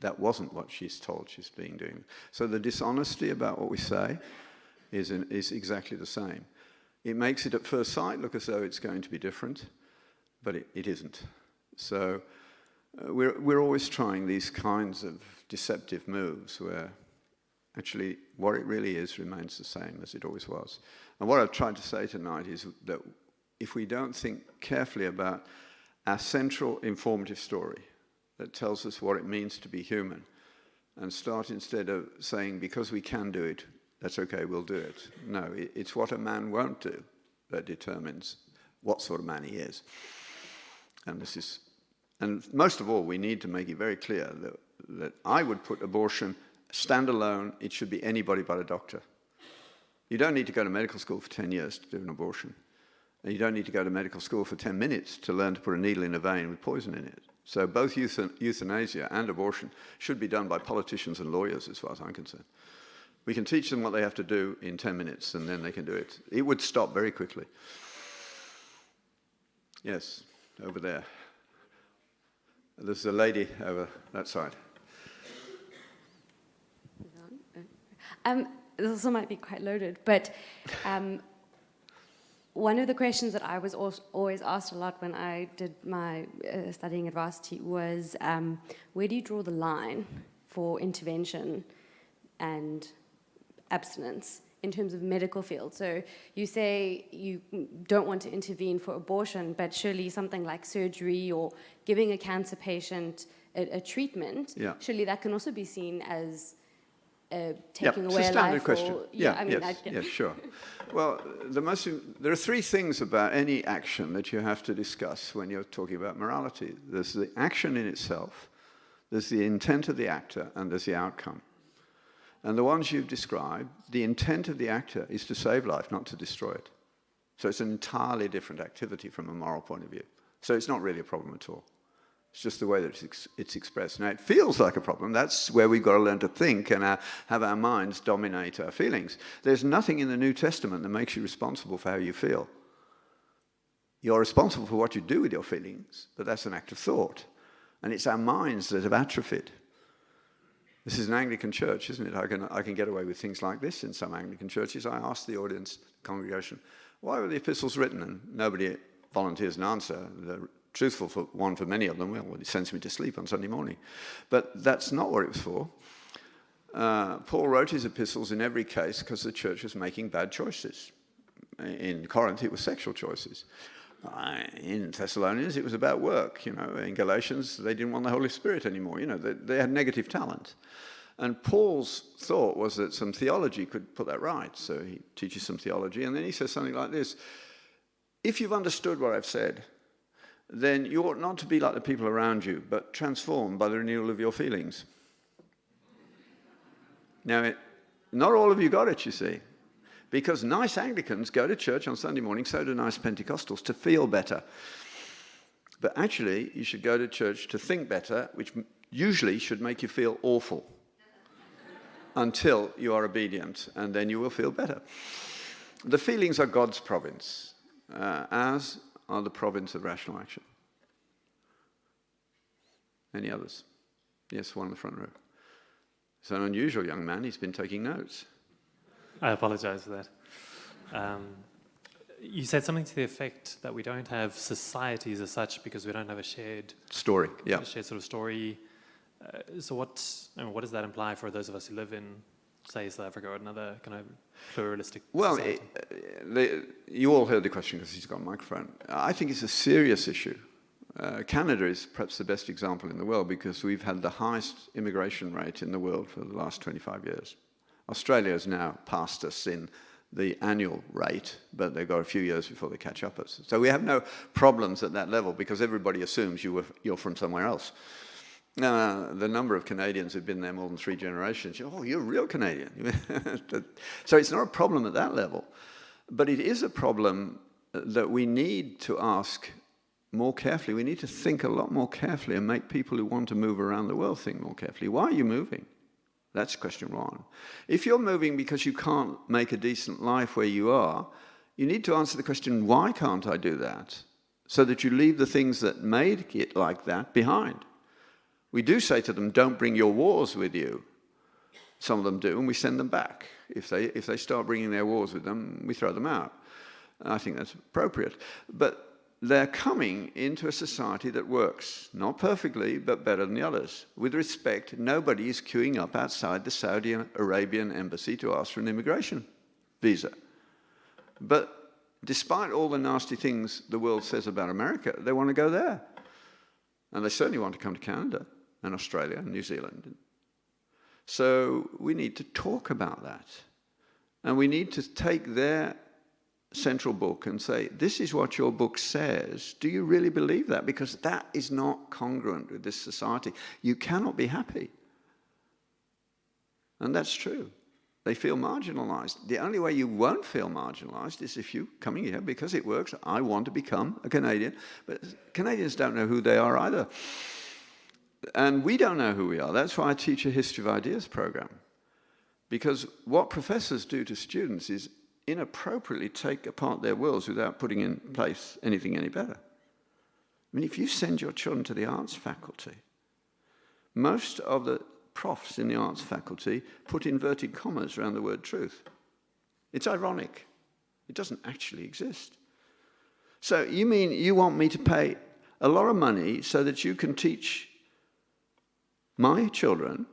That wasn't what she's told she's been doing. So the dishonesty about what we say is exactly the same. It makes it at first sight look as though it's going to be different, but it isn't. So we're always trying these kinds of deceptive moves where actually what it really is remains the same as it always was. And what I've tried to say tonight is that if we don't think carefully about our central informative story that tells us what it means to be human, and start instead of saying, because we can do it, that's okay, we'll do it. No, it's what a man won't do that determines what sort of man he is. And most of all, we need to make it very clear that I would put abortion standalone. It should be anybody but a doctor. You don't need to go to medical school for 10 years to do an abortion. And you don't need to go to medical school for 10 minutes to learn to put a needle in a vein with poison in it. So both euthanasia and abortion should be done by politicians and lawyers, as far as I'm concerned. We can teach them what they have to do in 10 minutes, and then they can do it. It would stop very quickly. Yes, over there. There's a lady over that side. This also might be quite loaded, but one of the questions that I was always asked a lot when I did my studying at varsity was, where do you draw the line for intervention and abstinence in terms of medical field? So you say you don't want to intervene for abortion, but surely something like surgery or giving a cancer patient a treatment, yeah, surely that can also be seen as taking away a life. Question. Or, yes, sure. Well, there are three things about any action that you have to discuss when you're talking about morality. There's the action in itself, there's the intent of the actor, and there's the outcome. And the ones you've described, the intent of the actor is to save life, not to destroy it. So it's an entirely different activity from a moral point of view. So it's not really a problem at all. It's just the way that it's expressed. Now, it feels like a problem. That's where we've got to learn to think and have our minds dominate our feelings. There's nothing in the New Testament that makes you responsible for how you feel. You're responsible for what you do with your feelings, but that's an act of thought. And it's our minds that have atrophied. This is an Anglican church, isn't it? I can get away with things like this in some Anglican churches. I ask the audience, congregation, why were the epistles written? And nobody volunteers an answer. truthful for many of them. Well, it sends me to sleep on Sunday morning. But that's not what it was for. Paul wrote his epistles in every case because the church was making bad choices. In Corinth, it was sexual choices. In Thessalonians, it was about work. In Galatians, they didn't want the Holy Spirit anymore. They had negative talent. And Paul's thought was that some theology could put that right. So he teaches some theology, and then he says something like this: if you've understood what I've said, then you ought not to be like the people around you, but transformed by the renewal of your feelings. Now, not all of you got it, you see, because nice Anglicans go to church on Sunday morning, so do nice Pentecostals, to feel better. But actually, you should go to church to think better, which usually should make you feel awful until you are obedient, and then you will feel better. The feelings are God's province, as are the province of rational action. Any others? Yes, one in the front row. It's an unusual young man. He's been taking notes. I apologize for that. You said something to the effect that we don't have societies as such because we don't have a shared story. Yeah. A shared sort of story. So what does that imply for those of us who live in, say, South Africa or another kind of pluralistic society? You all heard the question because he's got a microphone. I think it's a serious issue. Canada is perhaps the best example in the world because we've had the highest immigration rate in the world for the last 25 years. Australia has now passed us in the annual rate, but they've got a few years before they catch up us. So we have no problems at that level because everybody assumes you're from somewhere else. The number of Canadians who've been there more than 3 generations, you're a real Canadian. So it's not a problem at that level. But it is a problem that we need to ask more carefully. We need to think a lot more carefully and make people who want to move around the world think more carefully. Why are you moving? That's question one. If you're moving because you can't make a decent life where you are, you need to answer the question, why can't I do that? So that you leave the things that made it like that behind. We do say to them, don't bring your wars with you. Some of them do, and we send them back. If they start bringing their wars with them, we throw them out. I think that's appropriate. But they're coming into a society that works, not perfectly, but better than the others. With respect, nobody is queuing up outside the Saudi Arabian embassy to ask for an immigration visa. But despite all the nasty things the world says about America, they want to go there. And they certainly want to come to Canada and Australia and New Zealand. So we need to talk about that. And we need to take their central book and say, this is what your book says. Do you really believe that? Because that is not congruent with this society. You cannot be happy. And that's true. They feel marginalized. The only way you won't feel marginalized is if you're coming here because it works. I want to become a Canadian. But Canadians don't know who they are either. And we don't know who we are. That's why I teach a History of Ideas program. Because what professors do to students is inappropriately take apart their worlds without putting in place anything any better. I mean, if you send your children to the arts faculty, most of the profs in the arts faculty put inverted commas around the word truth. It's ironic. It doesn't actually exist. So you mean you want me to pay a lot of money so that you can teach my children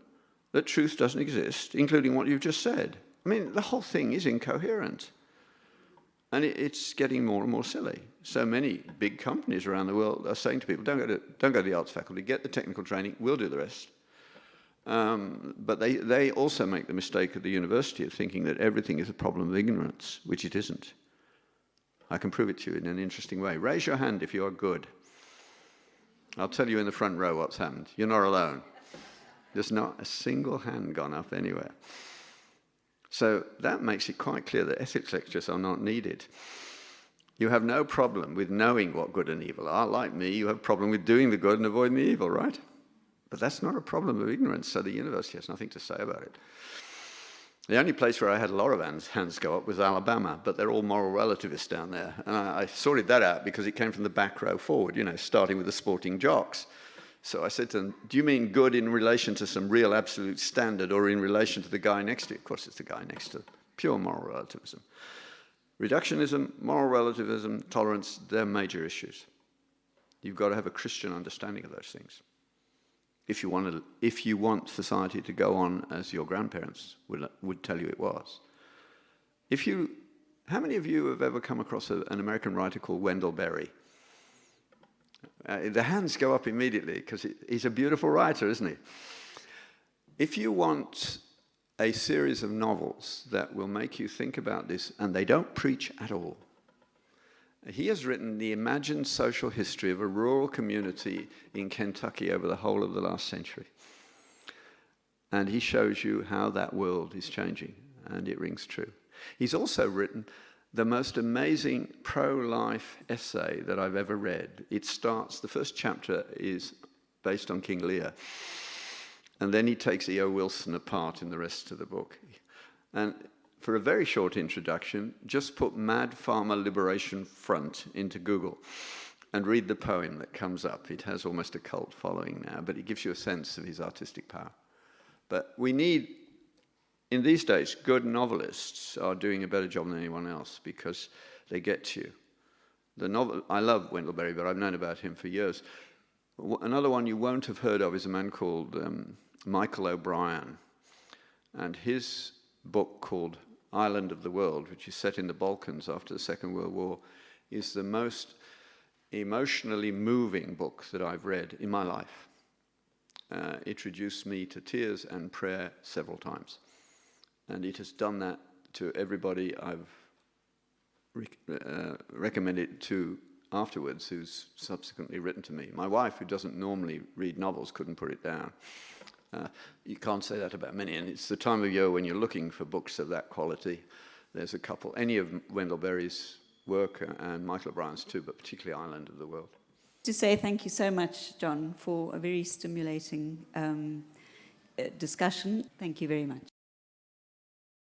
that truth doesn't exist, including what you've just said? I mean, the whole thing is incoherent. And it's getting more and more silly. So many big companies around the world are saying to people, don't go to the arts faculty, get the technical training, we'll do the rest. But they also make the mistake at the university of thinking that everything is a problem of ignorance, which it isn't. I can prove it to you in an interesting way. Raise your hand if you are good. I'll tell you in the front row what's happened. You're not alone. There's not a single hand gone up anywhere. So that makes it quite clear that ethics lectures are not needed. You have no problem with knowing what good and evil are. Like me, you have a problem with doing the good and avoiding the evil, right? But that's not a problem of ignorance, so the university has nothing to say about it. The only place where I had a lot of hands go up was Alabama, but they're all moral relativists down there. And I sorted that out because it came from the back row forward, starting with the sporting jocks. So I said to them, do you mean good in relation to some real absolute standard or in relation to the guy next to you? Of course, it's the guy next to pure moral relativism. Reductionism, moral relativism, tolerance, they're major issues. You've got to have a Christian understanding of those things. If you want society to go on as your grandparents would tell you it was. How many of you have ever come across an American writer called Wendell Berry? The hands go up immediately because he's a beautiful writer, isn't he? If you want a series of novels that will make you think about this, and they don't preach at all, he has written the imagined social history of a rural community in Kentucky over the whole of the last century. And he shows you how that world is changing, and it rings true. He's also written the most amazing pro-life essay that I've ever read. It starts, the first chapter is based on King Lear, and then he takes E.O. Wilson apart in the rest of the book. And for a very short introduction, just put Mad Farmer Liberation Front into Google and read the poem that comes up. It has almost a cult following now, but it gives you a sense of his artistic power. But we need, in these days, good novelists are doing a better job than anyone else because they get to you. I love Wendell Berry, but I've known about him for years. Another one you won't have heard of is a man called Michael O'Brien. And his book called Island of the World, which is set in the Balkans after the Second World War, is the most emotionally moving book that I've read in my life. It reduced me to tears and prayer several times. And it has done that to everybody I've recommended it to afterwards, who's subsequently written to me. My wife, who doesn't normally read novels, couldn't put it down. You can't say that about many, and it's the time of year when you're looking for books of that quality. There's a couple, any of Wendell Berry's work, and Michael O'Brien's too, but particularly Island of the World. To say thank you so much, John, for a very stimulating discussion. Thank you very much.